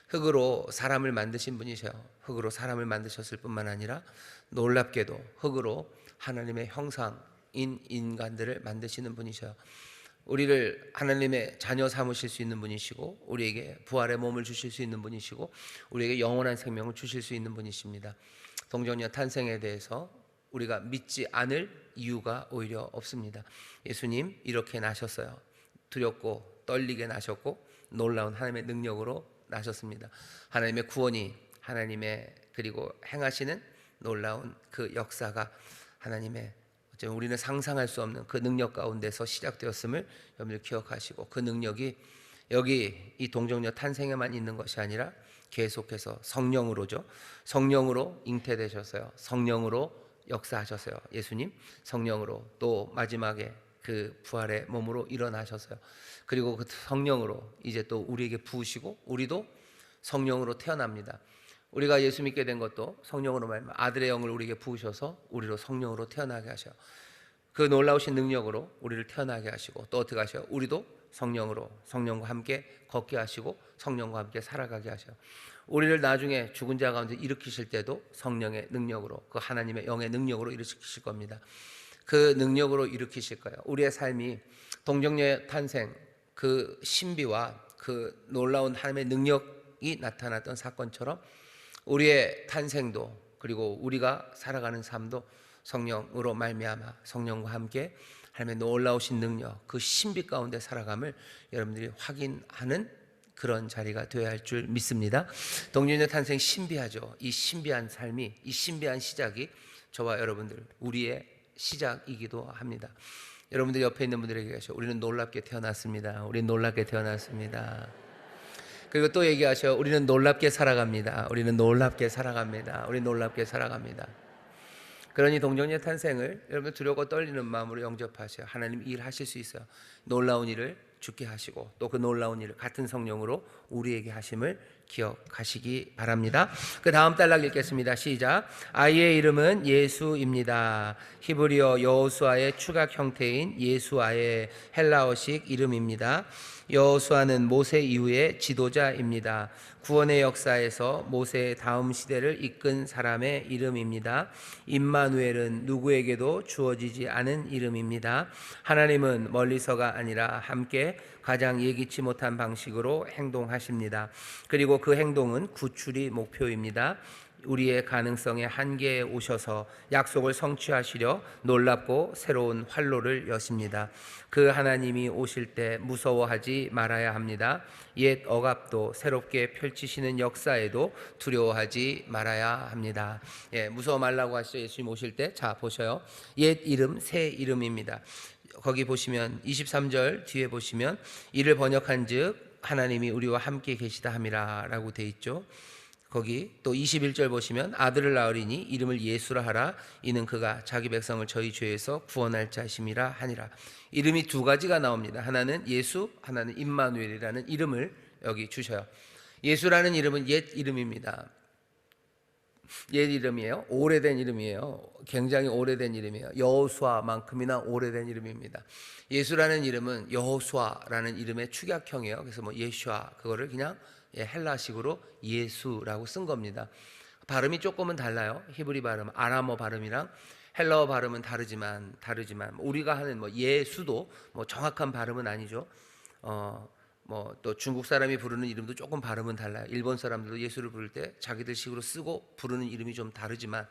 흙으로 사람을 만드신 분이셔요. 흙으로 사람을 만드셨을 뿐만 아니라 놀랍게도 흙으로 하나님의 형상인 인간들을 만드시는 분이셔요. 우리를 하나님의 자녀 삼으실 수 있는 분이시고 우리에게 부활의 몸을 주실 수 있는 분이시고 우리에게 영원한 생명을 주실 수 있는 분이십니다. 동정녀 탄생에 대해서 우리가 믿지 않을 이유가 오히려 없습니다. 예수님 이렇게 나셨어요. 두렵고 떨리게 나셨고 놀라운 하나님의 능력으로 나셨습니다. 하나님의 구원이 하나님의 그리고 행하시는 놀라운 그 역사가 하나님의 우리는 상상할 수 없는 그 능력 가운데서 시작되었음을 여러분들 기억하시고 그 능력이 여기 이 동정녀 탄생에만 있는 것이 아니라 계속해서 성령으로죠. 성령으로 잉태되셨어요. 성령으로 역사하셨어요. 예수님 성령으로 또 마지막에 그 부활의 몸으로 일어나셨어요. 그리고 그 성령으로 이제 또 우리에게 부으시고 우리도 성령으로 태어납니다. 우리가 예수 믿게 된 것도 성령으로 말미암아 아들의 영을 우리에게 부으셔서 우리로 성령으로 태어나게 하셔. 그 놀라우신 능력으로 우리를 태어나게 하시고 또 어떻게 하셔? 우리도 성령으로 성령과 함께 걷게 하시고 성령과 함께 살아가게 하셔. 우리를 나중에 죽은 자 가운데 일으키실 때도 성령의 능력으로 그 하나님의 영의 능력으로 일으키실 겁니다. 그 능력으로 일으키실 거예요. 우리의 삶이 동정녀의 탄생 그 신비와 그 놀라운 하나님의 능력이 나타났던 사건처럼 우리의 탄생도 그리고 우리가 살아가는 삶도 성령으로 말미암아 성령과 함께 하나님의 놀라우신 능력 그 신비 가운데 살아감을 여러분들이 확인하는 그런 자리가 되어야 할 줄 믿습니다. 동정녀 탄생 신비하죠. 이 신비한 삶이 이 신비한 시작이 저와 여러분들 우리의 시작이기도 합니다. 여러분들 옆에 있는 분들에게 계셔. 우리는 놀랍게 태어났습니다. 우리는 놀랍게 태어났습니다. 그리고 또 얘기하셔. 우리는 놀랍게 살아갑니다. 우리는 놀랍게 살아갑니다. 우리는 놀랍게 살아갑니다. 그러니 동정녀 탄생을 여러분 두려워 떨리는 마음으로 영접하세요. 하나님 일하실 수 있어요. 놀라운 일을 주게 하시고 또 그 놀라운 일을 같은 성령으로 우리에게 하심을 기억하시기 바랍니다. 그 다음 단락 읽겠습니다. 시작. 아이의 이름은 예수입니다. 히브리어 여호수아의 추각 형태인 예수아의 헬라어식 이름입니다. 여호수아는 모세 이후의 지도자입니다. 구원의 역사에서 모세의 다음 시대를 이끈 사람의 이름입니다. 임마누엘은 누구에게도 주어지지 않은 이름입니다. 하나님은 멀리서가 아니라 함께 가장 예기치 못한 방식으로 행동하십니다. 그리고 그 행동은 구출이 목표입니다. 우리의 가능성의 한계에 오셔서 약속을 성취하시려 놀랍고 새로운 활로를 여십니다. 그 하나님이 오실 때 무서워하지 말아야 합니다. 옛 억압도 새롭게 펼치시는 역사에도 두려워하지 말아야 합니다. 무서워 말라고 하시죠. 예수님 오실 때. 자, 보셔요. 옛 이름, 새 이름입니다. 거기 보시면 23절 뒤에 보시면 이를 번역한즉 하나님이 우리와 함께 계시다 함이라 라고 돼 있죠. 거기 또 21절 보시면 아들을 낳으리니 이름을 예수라 하라. 이는 그가 자기 백성을 저희 죄에서 구원할 자심이라 하니라. 이름이 두 가지가 나옵니다. 하나는 예수, 하나는 임마누엘이라는 이름을 여기 주셔요. 예수라는 이름은 옛 이름입니다. 옛 이름이에요. 오래된 이름이에요. 굉장히 오래된 이름이에요. 여호수아만큼이나 오래된 이름입니다. 예수라는 이름은 여호수아라는 이름의 축약형이에요. 그래서 뭐 예슈아 그거를 그냥 헬라식으로 예수라고 쓴 겁니다. 발음이 조금은 달라요. 히브리 발음, 아람어 발음이랑 헬라어 발음은 다르지만 우리가 하는 뭐 예수도 뭐 정확한 발음은 아니죠. 뭐 또 중국 사람이 부르는 이름도 조금 발음은 달라요. 일본 사람들도 예수를 부를 때 자기들 식으로 쓰고 부르는 이름이 좀 다르지만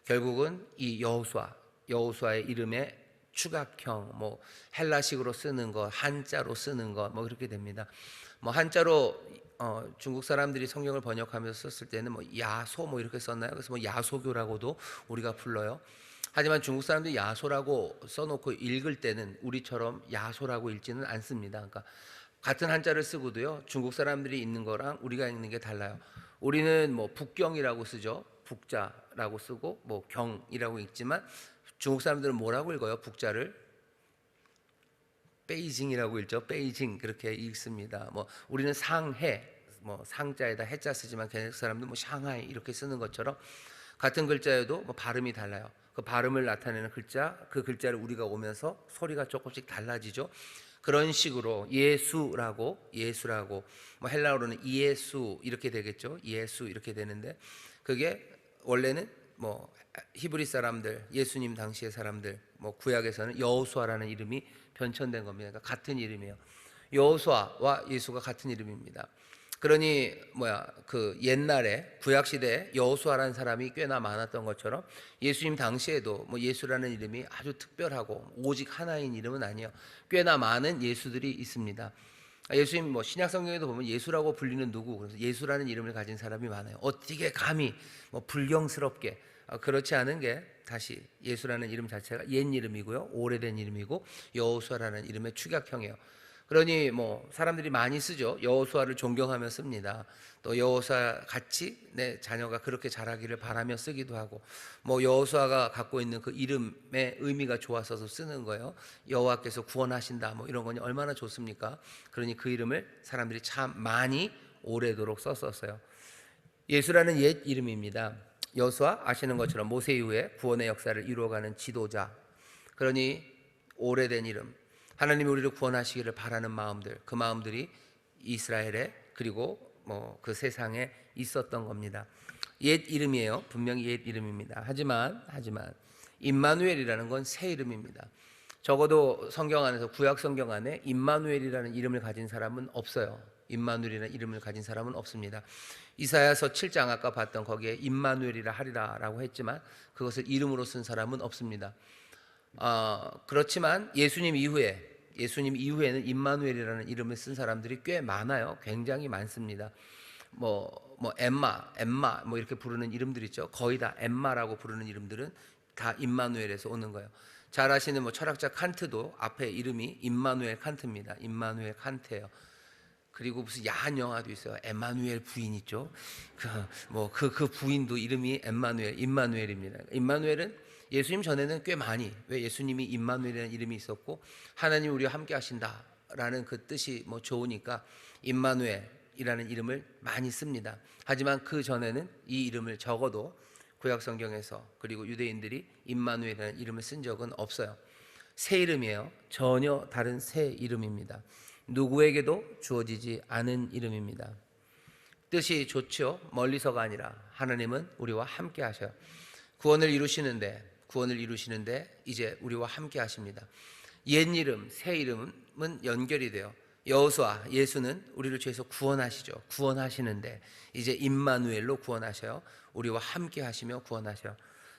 결국은 이 여호수아의 이름의 추각형, 뭐 헬라식으로 쓰는 것, 한자로 쓰는 것, 뭐 그렇게 됩니다. 뭐 한자로 중국 사람들이 성경을 번역하면서 썼을 때는 뭐 야소 뭐 이렇게 썼나요? 그래서 뭐 야소교라고도 우리가 불러요. 하지만 중국 사람들이 야소라고 써놓고 읽을 때는 우리처럼 야소라고 읽지는 않습니다. 그러니까 같은 한자를 쓰고도요, 중국 사람들이 읽는 거랑 우리가 읽는 게 달라요. 우리는 뭐 북경이라고 쓰죠. 북자라고 쓰고 뭐 경이라고 읽지만 중국 사람들은 뭐라고 읽어요? 북자를 베이징이라고 읽죠. 베이징 그렇게 읽습니다. 뭐 우리는 상해, 뭐 상자에다 해자 쓰지만 걔네 사람들 뭐 샹하이 이렇게 쓰는 것처럼 같은 글자여도 뭐 발음이 달라요. 그 발음을 나타내는 글자, 그 글자를 우리가 오면서 소리가 조금씩 달라지죠. 그런 식으로 예수라고 뭐 헬라어로는 이예수 이렇게 되겠죠. 예수 이렇게 되는데 그게 원래는 뭐 히브리 사람들, 예수님 당시의 사람들, 뭐 구약에서는 여호수아라는 이름이 변천된 겁니다. 그러니까 같은 이름이에요. 여호수아와 예수가 같은 이름입니다. 그러니 그 옛날에 구약 시대에 여호수아라는 사람이 꽤나 많았던 것처럼 예수님 당시에도 뭐 예수라는 이름이 아주 특별하고 오직 하나인 이름은 아니에요. 꽤나 많은 예수들이 있습니다. 예수님 뭐 신약 성경에도 보면 예수라고 불리는 누구, 그래서 예수라는 이름을 가진 사람이 많아요. 어떻게 감히 뭐 불경스럽게 그렇지 않은 게 다시 예수라는 이름 자체가 옛 이름이고요, 오래된 이름이고 여호수아라는 이름의 축약형이에요. 그러니 뭐 사람들이 많이 쓰죠. 여호수아를 존경하며 씁니다. 또 여호수아 같이 내 자녀가 그렇게 자라기를 바라며 쓰기도 하고, 뭐 여호수아가 갖고 있는 그 이름의 의미가 좋아서 쓰는 거예요. 여호와께서 구원하신다 뭐 이런 거니 얼마나 좋습니까? 그러니 그 이름을 사람들이 참 많이 오래도록 썼었어요. 예수라는 옛 이름입니다. 여호수아 아시는 것처럼 모세 이후에 구원의 역사를 이루어가는 지도자. 그러니 오래된 이름, 하나님이 우리를 구원하시기를 바라는 마음들, 그 마음들이 이스라엘에 그리고 뭐 그 세상에 있었던 겁니다. 옛 이름이에요. 분명히 옛 이름입니다. 하지만 임마누엘이라는 건 새 이름입니다. 적어도 성경 안에서, 구약 성경 안에 임마누엘이라는 이름을 가진 사람은 없어요. 임마누엘이라는 이름을 가진 사람은 없습니다. 이사야서 7장 아까 봤던 거기에 임마누엘이라 하리라라고 했지만 그것을 이름으로 쓴 사람은 없습니다. 그렇지만 예수님 이후에는 임마누엘이라는 이름을 쓴 사람들이 꽤 많아요. 굉장히 많습니다. 뭐 엠마 뭐 이렇게 부르는 이름들 있죠. 거의 다 엠마라고 부르는 이름들은 다 임마누엘에서 오는 거예요. 잘 아시는 뭐 철학자 칸트도 앞에 이름이 임마누엘 칸트입니다. 임마누엘 칸트예요. 그리고 무슨 야한 영화도 있어요. 에마누엘 부인 있죠. 그 부인도 이름이 임마누엘입니다. 임마누엘은 예수님 전에는 꽤 많이, 왜 예수님이 임마누엘이라는 이름이 있었고 하나님 우리와 함께 하신다라는 그 뜻이 뭐 좋으니까 임마누엘, 예수님이라는 이름을 많이 씁니다. 하지만 그 전에는 이 이름을 적어도 구약 성경에서 그리고 유대인들이 임마누엘이라는 이름을 쓴 적은 없어요. 새 이름이에요. 전혀 다른 새 이름입니다. 누구에게도 주어지지 않은 이름입니다. 뜻이 좋죠. 멀리서가 아니라 하나님은 우리와 함께 하셔요. 구원을 이루시는데 이제 우리와 함께 하십니다. 옛 이름, 새 이름은 연결이 돼요. 여호수아, 예수는 우리를 죄에서 구원하시죠. 구원하시는데 이제 임마누엘로 구원하셔요. 우리와 함께 하시며 구원하셔요.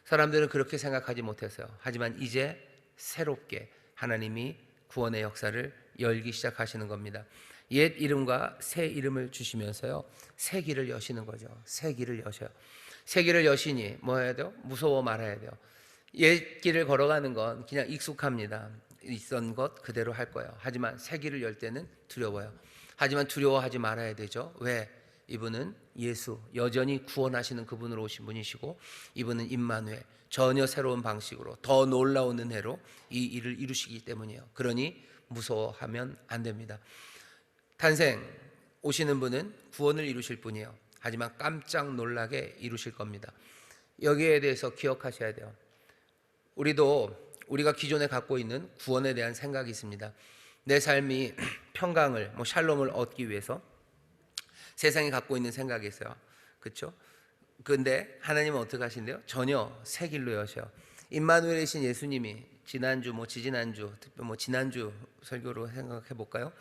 사람들은 그렇게 생각하지 못했어요. 하지만 이제 새롭게 하나님이 구원의 역사를 열기 시작하시는 겁니다. 옛 이름과 새 이름을 주시면서요, 새 길을 여시는 거죠. 새 길을 여셔요. 새 길을 여시니 뭐 해야 돼요? 무서워 말아야 돼요. 옛 길을 걸어가는 건 그냥 익숙합니다. 있던 것 그대로 할 거예요. 하지만 새 길을 열 때는 두려워요. 하지만 두려워하지 말아야 되죠. 왜? 이분은 예수, 여전히 구원하시는 그분으로 오신 분이시고, 이분은 임마누엘, 전혀 새로운 방식으로 더 놀라운 은혜로 이 일을 이루시기 때문이에요. 그러니 무서워하면 안 됩니다. 탄생 오시는 분은 구원을 이루실 분이에요. 하지만 깜짝 놀라게 이루실 겁니다. 여기에 대해서 기억하셔야 돼요. 우리가 기존에 갖고 있는 구원에 대한 생각이 있습니다. 내 삶이 평강을, 샬롬을 얻기 위해서 세상이 갖고 있는 생각이 있어요. 그렇죠? 근데 하나님은 어떻게 하신대요? 전혀 새 길로 여셔요. 임마누엘이신 예수님이 지난주, 지지난주, 특히 지난주 설교로 생각해 볼까요?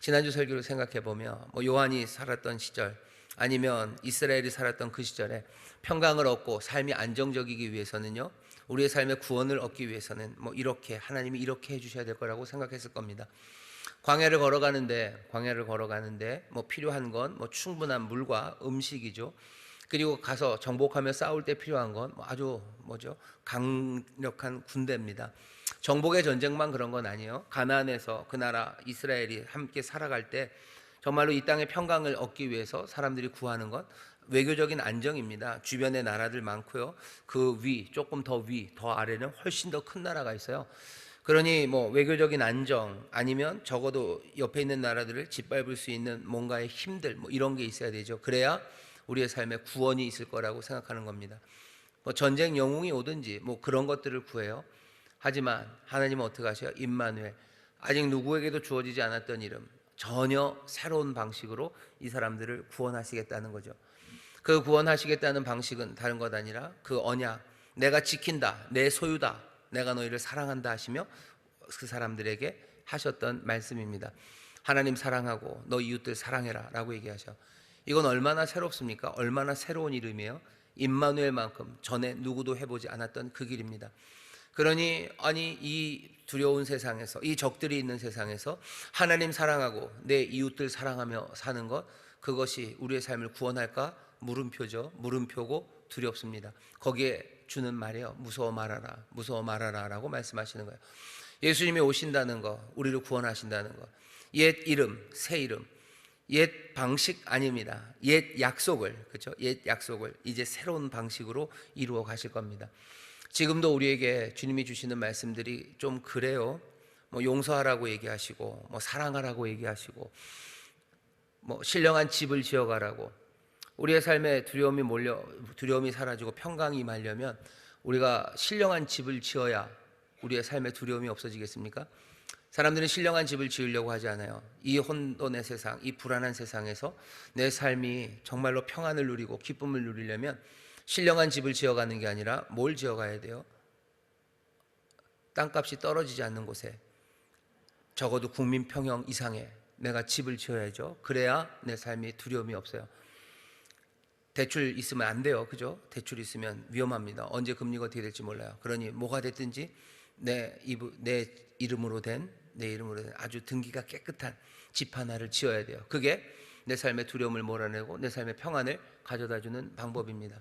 지난주 설교로 생각해 보면 요한이 살았던 시절, 아니면 이스라엘이 살았던 그 시절에 평강을 얻고 삶이 안정적이기 위해서는요, 우리의 삶의 구원을 얻기 위해서는 이렇게 하나님이 이렇게 해주셔야 될 거라고 생각했을 겁니다. 광야를 걸어가는데 필요한 건 충분한 물과 음식이죠. 그리고 가서 정복하며 싸울 때 필요한 건 아주 강력한 군대입니다. 정복의 전쟁만 그런 건 아니에요. 가나안에서 그 나라 이스라엘이 함께 살아갈 때 정말로 이 땅의 평강을 얻기 위해서 사람들이 구하는 것, 외교적인 안정입니다. 주변에 나라들 많고요. 그 위, 조금 더 위, 더 아래는 훨씬 더 큰 나라가 있어요. 그러니 외교적인 안정, 아니면 적어도 옆에 있는 나라들을 짓밟을 수 있는 뭔가의 힘들, 이런 게 있어야 되죠. 그래야 우리의 삶에 구원이 있을 거라고 생각하는 겁니다. 전쟁 영웅이 오든지 그런 것들을 구해요. 하지만 하나님은 어떻게 하셔요? 임마누엘, 아직 누구에게도 주어지지 않았던 이름, 전혀 새로운 방식으로 이 사람들을 구원하시겠다는 거죠. 그 구원하시겠다는 방식은 다른 것 아니라 그 언약, 내가 지킨다, 내 소유다, 내가 너희를 사랑한다 하시며 그 사람들에게 하셨던 말씀입니다. 하나님 사랑하고 너 이웃들 사랑해라 라고 얘기하셔. 이건 얼마나 새롭습니까? 얼마나 새로운 이름이에요. 임마누엘만큼 전에 누구도 해보지 않았던 그 길입니다. 그러니 이 두려운 세상에서, 이 적들이 있는 세상에서 하나님 사랑하고 내 이웃들 사랑하며 사는 것, 그것이 우리의 삶을 구원할까? 물음표죠. 물음표고 두렵습니다. 거기에 주는 말이에요. 무서워 말아라 라고 말씀하시는 거예요. 예수님이 오신다는 거, 우리를 구원하신다는 거, 옛 이름, 새 이름, 옛 방식 아닙니다. 옛 약속을, 그렇죠? 옛 약속을 이제 새로운 방식으로 이루어 가실 겁니다. 지금도 우리에게 주님이 주시는 말씀들이 좀 그래요. 용서하라고 얘기하시고, 사랑하라고 얘기하시고, 신령한 집을 지어가라고. 우리의 삶에 두려움이 사라지고 평강이 임하려면 우리가 신령한 집을 지어야 우리의 삶에 두려움이 없어지겠습니까? 사람들은 신령한 집을 지으려고 하지 않아요. 이 혼돈의 세상, 이 불안한 세상에서 내 삶이 정말로 평안을 누리고 기쁨을 누리려면 신령한 집을 지어가는 게 아니라 뭘 지어가야 돼요? 땅값이 떨어지지 않는 곳에, 적어도 국민 평형 이상의 내가 집을 지어야죠. 그래야 내 삶이 두려움이 없어요. 대출 있으면 안 돼요. 그죠? 대출 있으면 위험합니다. 언제 금리가 어떻게 될지 몰라요. 그러니 뭐가 됐든지 내 이름으로 된 아주 등기가 깨끗한 집 하나를 지어야 돼요. 그게 내 삶의 두려움을 몰아내고 내 삶의 평안을 가져다주는 방법입니다.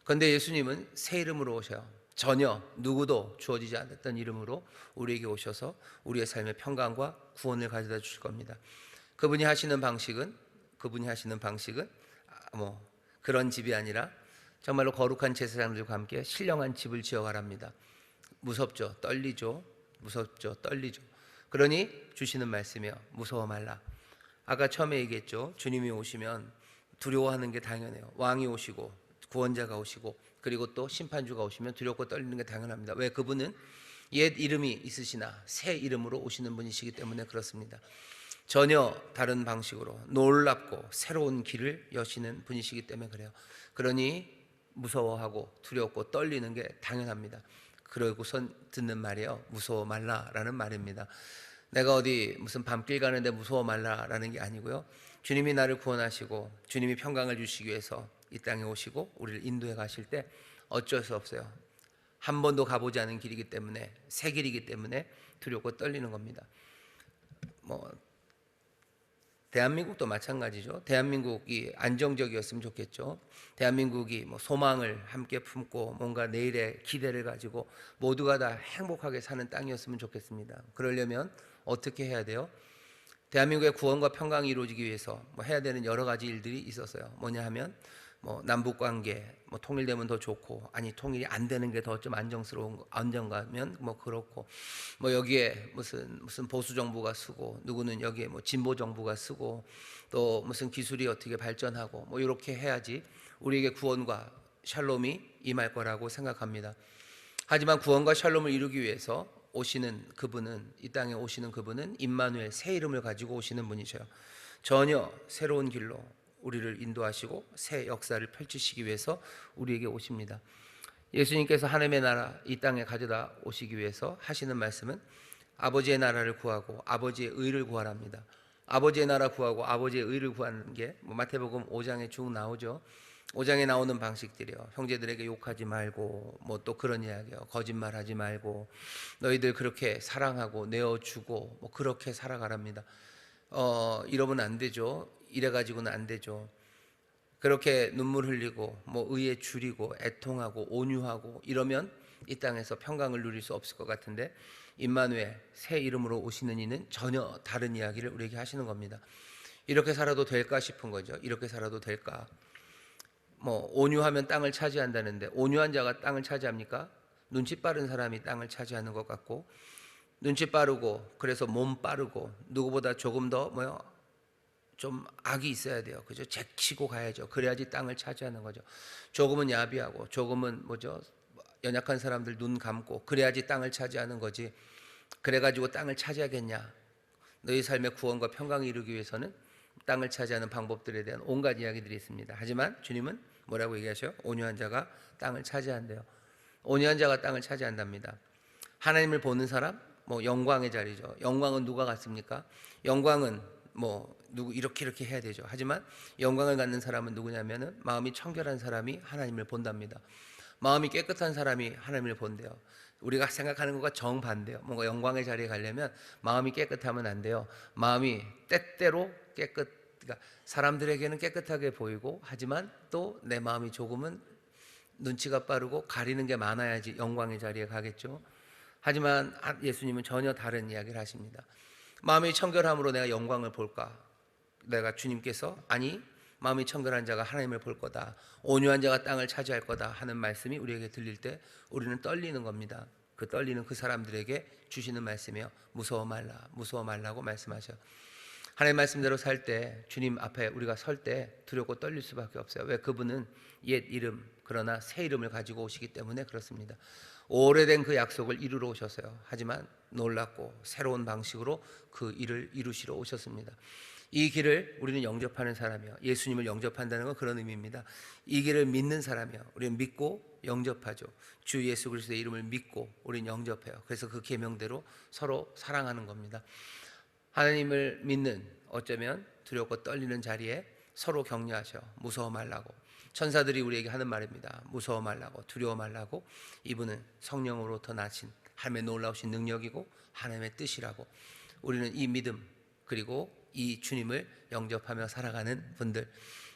그런데 예수님은 새 이름으로 오셔요. 전혀 누구도 주어지지 않았던 이름으로 우리에게 오셔서 우리의 삶의 평강과 구원을 가져다 주실 겁니다. 그분이 하시는 방식은 그런 집이 아니라 정말로 거룩한 제사장들과 함께 신령한 집을 지어가랍니다. 무섭죠? 떨리죠? 그러니 주시는 말씀이요, 무서워 말라. 아까 처음에 얘기했죠. 주님이 오시면 두려워하는 게 당연해요. 왕이 오시고 구원자가 오시고 그리고 또 심판주가 오시면 두렵고 떨리는 게 당연합니다. 왜? 그분은 옛 이름이 있으시나 새 이름으로 오시는 분이시기 때문에 그렇습니다. 전혀 다른 방식으로 놀랍고 새로운 길을 여시는 분이시기 때문에 그래요. 그러니 무서워하고 두렵고 떨리는 게 당연합니다. 그러고선 듣는 말이에요. 무서워 말라라는 말입니다. 내가 어디 무슨 밤길 가는데 무서워 말라라는 게 아니고요. 주님이 나를 구원하시고 주님이 평강을 주시기 위해서 이 땅에 오시고 우리를 인도해 가실 때 어쩔 수 없어요. 한 번도 가보지 않은 길이기 때문에, 새 길이기 때문에 두렵고 떨리는 겁니다. 대한민국도 마찬가지죠. 대한민국이 안정적이었으면 좋겠죠. 대한민국이 소망을 함께 품고 뭔가 내일의 기대를 가지고 모두가 다 행복하게 사는 땅이었으면 좋겠습니다. 그러려면 어떻게 해야 돼요? 대한민국의 구원과 평강이 이루어지기 위해서 해야 되는 여러 가지 일들이 있었어요. 뭐냐 하면 남북 관계 통일되면 더 좋고, 아니 통일이 안 되는 게 더 좀 안정가면 그렇고, 여기에 무슨 보수 정부가 쓰고, 누구는 여기에 진보 정부가 쓰고, 또 무슨 기술이 어떻게 발전하고 이렇게 해야지 우리에게 구원과 샬롬이 임할 거라고 생각합니다. 하지만 구원과 샬롬을 이루기 위해서 오시는 그분은, 이 땅에 오시는 그분은 임마누엘, 새 이름을 가지고 오시는 분이셔요. 전혀 새로운 길로 우리를 인도하시고 새 역사를 펼치시기 위해서 우리에게 오십니다. 예수님께서 하나님의 나라 이 땅에 가져다 오시기 위해서 하시는 말씀은 아버지의 나라를 구하고 아버지의 의를 구하랍니다. 아버지의 나라 구하고 아버지의 의를 구하는 게 마태복음 5장에 쭉 나오죠. 5장에 나오는 방식들이요. 형제들에게 욕하지 말고 또 그런 이야기요. 거짓말하지 말고 너희들 그렇게 사랑하고 내어주고 그렇게 살아가랍니다. 이러면 안 되죠. 이래 가지고는 안 되죠. 그렇게 눈물 흘리고 의에 줄이고 애통하고 온유하고 이러면 이 땅에서 평강을 누릴 수 없을 것 같은데, 임마누엘, 새 이름으로 오시는 이는 전혀 다른 이야기를 우리에게 하시는 겁니다. 이렇게 살아도 될까 싶은 거죠. 이렇게 살아도 될까? 온유하면 땅을 차지한다는데 온유한 자가 땅을 차지합니까? 눈치 빠른 사람이 땅을 차지하는 것 같고, 눈치 빠르고 그래서 몸 빠르고 누구보다 조금 더 좀 악이 있어야 돼요. 그죠? 제치고 가야죠. 그래야지 땅을 차지하는 거죠. 조금은 야비하고 조금은 연약한 사람들 눈 감고 그래야지 땅을 차지하는 거지. 그래가지고 땅을 차지하겠냐? 너희 삶의 구원과 평강을 이루기 위해서는 땅을 차지하는 방법들에 대한 온갖 이야기들이 있습니다. 하지만 주님은 뭐라고 얘기하셔요? 온유한 자가 땅을 차지한대요. 온유한 자가 땅을 차지한답니다. 하나님을 보는 사람, 영광의 자리죠. 영광은 누가 갖습니까? 영광은 누구 이렇게 해야 되죠. 하지만 영광을 갖는 사람은 누구냐면은 마음이 청결한 사람이 하나님을 본답니다. 마음이 깨끗한 사람이 하나님을 본대요. 우리가 생각하는 것과 정반대요. 뭔가 영광의 자리에 가려면 마음이 깨끗하면 안 돼요. 마음이 때때로 그러니까 사람들에게는 깨끗하게 보이고, 하지만 또 내 마음이 조금은 눈치가 빠르고 가리는 게 많아야지 영광의 자리에 가겠죠. 하지만 예수님은 전혀 다른 이야기를 하십니다. 마음이 청결함으로 내가 영광을 볼까? 내가 주님께서 아니, 마음이 청결한 자가 하나님을 볼 거다, 온유한 자가 땅을 차지할 거다 하는 말씀이 우리에게 들릴 때 우리는 떨리는 겁니다. 그 떨리는 그 사람들에게 주시는 말씀이에요. 무서워 말라, 무서워 말라고 말씀하셔요. 하나님의 말씀대로 살 때, 주님 앞에 우리가 설 때 두렵고 떨릴 수밖에 없어요. 왜? 그분은 옛 이름, 그러나 새 이름을 가지고 오시기 때문에 그렇습니다. 오래된 그 약속을 이루러 오셨어요. 하지만 놀랍고 새로운 방식으로 그 일을 이루시러 오셨습니다. 이 길을 우리는 영접하는 사람이요, 예수님을 영접한다는 건 그런 의미입니다. 이 길을 믿는 사람이요, 우리는 믿고 영접하죠. 주 예수 그리스도의 이름을 믿고 우리는 영접해요. 그래서 그 계명대로 서로 사랑하는 겁니다. 하나님을 믿는, 어쩌면 두렵고 떨리는 자리에 서로 격려하셔. 무서워 말라고. 천사들이 우리에게 하는 말입니다. 무서워 말라고, 두려워 말라고. 이분은 성령으로부터 나신 하나님의 놀라우신 능력이고 하나님의 뜻이라고. 우리는 이 믿음, 그리고 이 주님을 영접하며 살아가는 분들,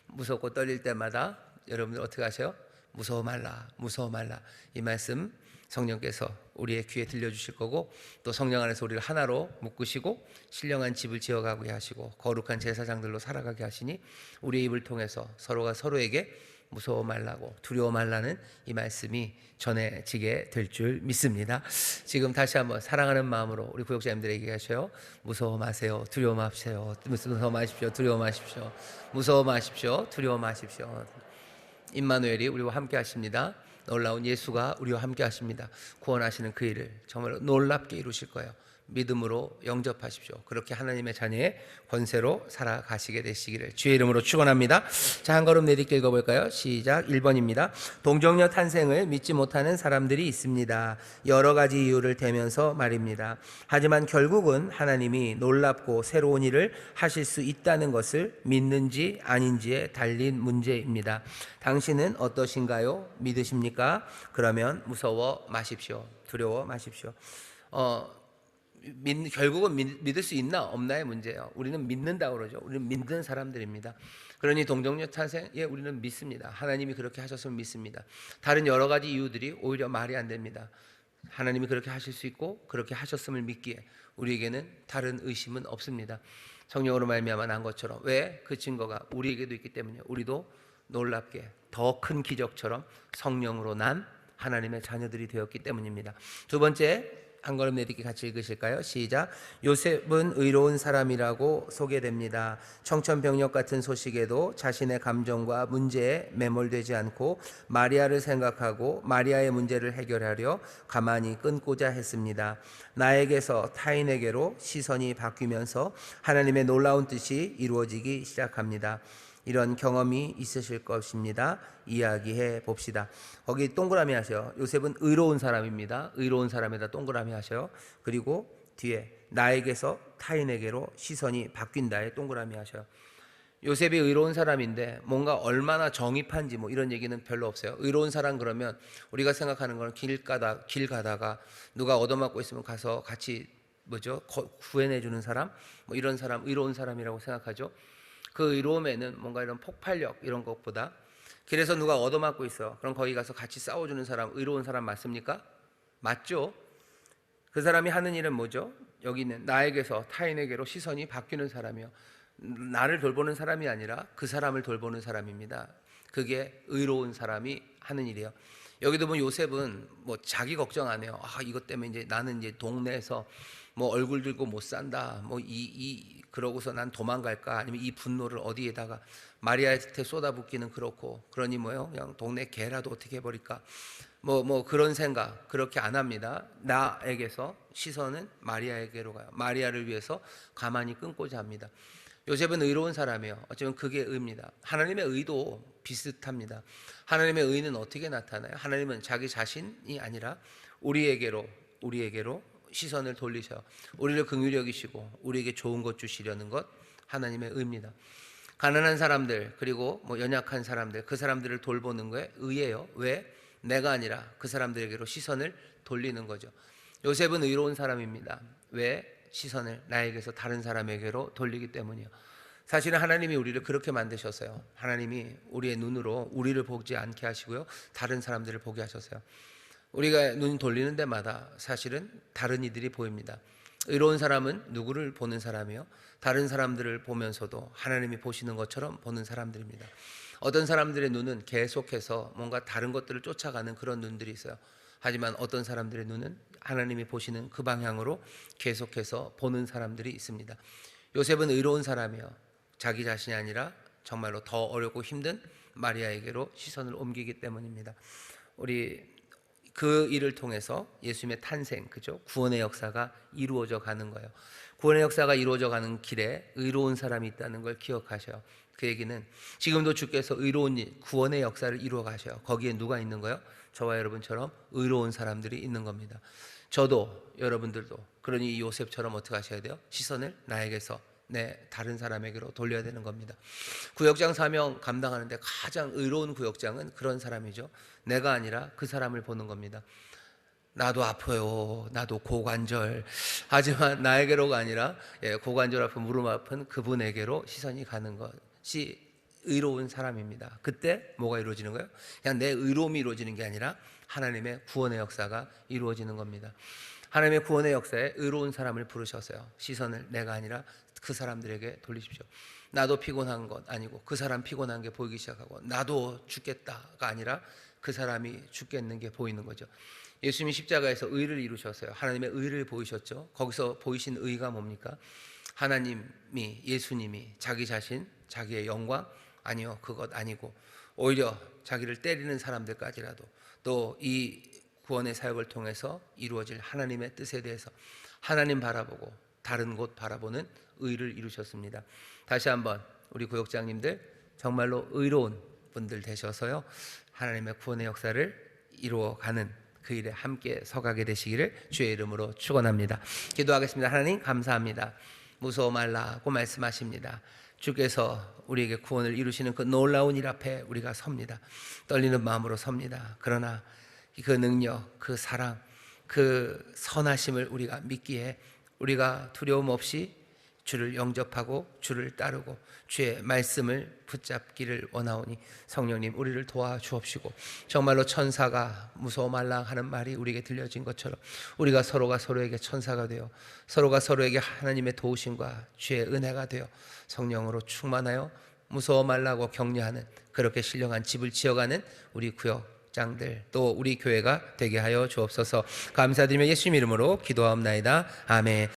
무섭고 떨릴 때마다 여러분들 어떻게 하세요? 무서워 말라, 무서워 말라. 이 말씀 성령께서 우리의 귀에 들려주실 거고, 또 성령 안에서 우리를 하나로 묶으시고 신령한 집을 지어가게 하시고 거룩한 제사장들로 살아가게 하시니 우리의 입을 통해서 서로가 서로에게 무서워 말라고, 두려워 말라는 이 말씀이 전해지게 될 줄 믿습니다. 지금 다시 한번 사랑하는 마음으로 우리 구역자님들에게 얘기하셔요. 무서워 마세요. 두려워 마세요. 무서워 마십시오. 두려워 마십시오. 무서워 마십시오. 두려워 마십시오. 임마누엘이 우리와 함께 하십니다. 놀라운 예수가 우리와 함께 하십니다. 구원하시는 그 일을 정말 놀랍게 이루실 거예요. 믿음으로 영접하십시오. 그렇게 하나님의 자녀의 권세로 살아가시게 되시기를 주의 이름으로 축원합니다. 자, 한 걸음 내딛게 읽어볼까요? 시작. 1번입니다. 동정녀 탄생을 믿지 못하는 사람들이 있습니다. 여러 가지 이유를 대면서 말입니다. 하지만 결국은 하나님이 놀랍고 새로운 일을 하실 수 있다는 것을 믿는지 아닌지에 달린 문제입니다. 당신은 어떠신가요? 믿으십니까? 그러면 무서워 마십시오. 두려워 마십시오. 결국은 믿을 수 있나 없나의 문제예요. 우리는 믿는다고 그러죠. 우리는 믿는 사람들입니다. 그러니 동정녀 탄생에 우리는 믿습니다. 하나님이 그렇게 하셨으면 믿습니다. 다른 여러 가지 이유들이 오히려 말이 안 됩니다. 하나님이 그렇게 하실 수 있고 그렇게 하셨음을 믿기에 우리에게는 다른 의심은 없습니다. 성령으로 말미암아 난 것처럼. 왜? 그 증거가 우리에게도 있기 때문이에요. 우리도 놀랍게 더 큰 기적처럼 성령으로 난 하나님의 자녀들이 되었기 때문입니다. 두 번째, 한 걸음 내딛기 같이 읽으실까요? 시작. 요셉은 의로운 사람이라고 소개됩니다. 청천벽력 같은 소식에도 자신의 감정과 문제에 매몰되지 않고 마리아를 생각하고 마리아의 문제를 해결하려 가만히 끊고자 했습니다. 나에게서 타인에게로 시선이 바뀌면서 하나님의 놀라운 뜻이 이루어지기 시작합니다. 이런 경험이 있으실 것입니다. 이야기해 봅시다. 거기 동그라미 하세요. 요셉은 의로운 사람입니다. 의로운 사람에다 동그라미 하세요. 그리고 뒤에 나에게서 타인에게로 시선이 바뀐다에 동그라미 하셔요. 요셉이 의로운 사람인데 뭔가 얼마나 정입한지 뭐 이런 얘기는 별로 없어요. 의로운 사람 그러면 우리가 생각하는 건 길 가다가 누가 얻어맞고 있으면 가서 같이 구해내주는 사람, 뭐 이런 사람 의로운 사람이라고 생각하죠. 그 의로움에는 뭔가 이런 폭발력 이런 것보다 길에서 누가 얻어맞고 있어. 그럼 거기 가서 같이 싸워주는 사람 의로운 사람 맞습니까? 맞죠? 그 사람이 하는 일은 뭐죠? 여기는 나에게서 타인에게로 시선이 바뀌는 사람이요. 나를 돌보는 사람이 아니라 그 사람을 돌보는 사람입니다. 그게 의로운 사람이 하는 일이에요. 여기도 보면 요셉은 뭐 자기 걱정 안 해요. 이것 때문에 이제 나는 이제 동네에서 뭐 얼굴 들고 못 산다. 그러고서 난 도망갈까? 아니면 이 분노를 어디에다가 마리아한테 쏟아붓기는 그렇고, 그러니 그냥 동네 개라도 어떻게 해버릴까? 그런 생각 그렇게 안 합니다. 나에게서 시선은 마리아에게로 가요. 마리아를 위해서 가만히 끊고자 합니다. 요셉은 의로운 사람이에요. 어쩌면 그게 의입니다. 하나님의 의도 비슷합니다. 하나님의 의는 어떻게 나타나요? 하나님은 자기 자신이 아니라 우리에게로 시선을 돌리셔 우리를 긍휼히 여기시고 우리에게 좋은 것 주시려는 것 하나님의 의입니다. 가난한 사람들 그리고 연약한 사람들 그 사람들을 돌보는 거에 의예요. 왜? 내가 아니라 그 사람들에게로 시선을 돌리는 거죠. 요셉은 의로운 사람입니다. 왜? 시선을 나에게서 다른 사람에게로 돌리기 때문이요. 사실은 하나님이 우리를 그렇게 만드셨어요. 하나님이 우리의 눈으로 우리를 보지 않게 하시고요, 다른 사람들을 보게 하셨어요. 우리가 눈 돌리는 데마다 사실은 다른 이들이 보입니다. 의로운 사람은 누구를 보는 사람이요? 다른 사람들을 보면서도 하나님이 보시는 것처럼 보는 사람들입니다. 어떤 사람들의 눈은 계속해서 뭔가 다른 것들을 쫓아가는 그런 눈들이 있어요. 하지만 어떤 사람들의 눈은 하나님이 보시는 그 방향으로 계속해서 보는 사람들이 있습니다. 요셉은 의로운 사람이요, 자기 자신이 아니라 정말로 더 어렵고 힘든 마리아에게로 시선을 옮기기 때문입니다. 우리 그 일을 통해서 예수님의 탄생, 그죠? 구원의 역사가 이루어져 가는 거예요. 구원의 역사가 이루어져 가는 길에 의로운 사람이 있다는 걸 기억하셔요. 그 얘기는 지금도 주께서 의로운 일, 구원의 역사를 이루어 가셔요. 거기에 누가 있는 거예요? 저와 여러분처럼 의로운 사람들이 있는 겁니다. 저도 여러분들도 그러니 요셉처럼 어떻게 하셔야 돼요? 시선을 나에게서 다른 사람에게로 돌려야 되는 겁니다. 구역장 사명 감당하는데 가장 의로운 구역장은 그런 사람이죠. 내가 아니라 그 사람을 보는 겁니다. 나도 아파요. 나도 고관절. 하지만 나에게로가 아니라 고관절 아픈 무릎 아픈 그분에게로 시선이 가는 것이 의로운 사람입니다. 그때 뭐가 이루어지는 거예요? 그냥 내 의로움이 이루어지는 게 아니라 하나님의 구원의 역사가 이루어지는 겁니다. 하나님의 구원의 역사에 의로운 사람을 부르셨어요. 시선을 내가 아니라 그 사람들에게 돌리십시오. 나도 피곤한 것 아니고 그 사람 피곤한 게 보이기 시작하고 나도 죽겠다가 아니라 그 사람이 죽겠는 게 보이는 거죠. 예수님이 십자가에서 의를 이루셨어요. 하나님의 의를 보이셨죠. 거기서 보이신 의가 뭡니까? 하나님이, 예수님이 자기 자신, 자기의 영광? 아니요, 그것 아니고 오히려 자기를 때리는 사람들까지라도 또 이 구원의 사역을 통해서 이루어질 하나님의 뜻에 대해서 하나님 바라보고 다른 곳 바라보는 의를 이루셨습니다. 다시 한번 우리 구역장님들 정말로 의로운 분들 되셔서요, 하나님의 구원의 역사를 이루어가는 그 일에 함께 서가게 되시기를 주의 이름으로 축원합니다. 기도하겠습니다. 하나님 감사합니다. 무서워 말라고 말씀하십니다. 주께서 우리에게 구원을 이루시는 그 놀라운 일 앞에 우리가 섭니다. 떨리는 마음으로 섭니다. 그러나 그 능력, 그 사랑, 그 선하심을 우리가 믿기에 우리가 두려움 없이 주를 영접하고 주를 따르고 주의 말씀을 붙잡기를 원하오니 성령님 우리를 도와주옵시고, 정말로 천사가 무서워 말라 하는 말이 우리에게 들려진 것처럼 우리가 서로가 서로에게 천사가 되어 서로가 서로에게 하나님의 도우심과 주의 은혜가 되어 성령으로 충만하여 무서워 말라고 격려하는 그렇게 신령한 집을 지어가는 우리 구역장들 또 우리 교회가 되게 하여 주옵소서. 감사드리며 예수님 이름으로 기도하옵나이다. 아멘.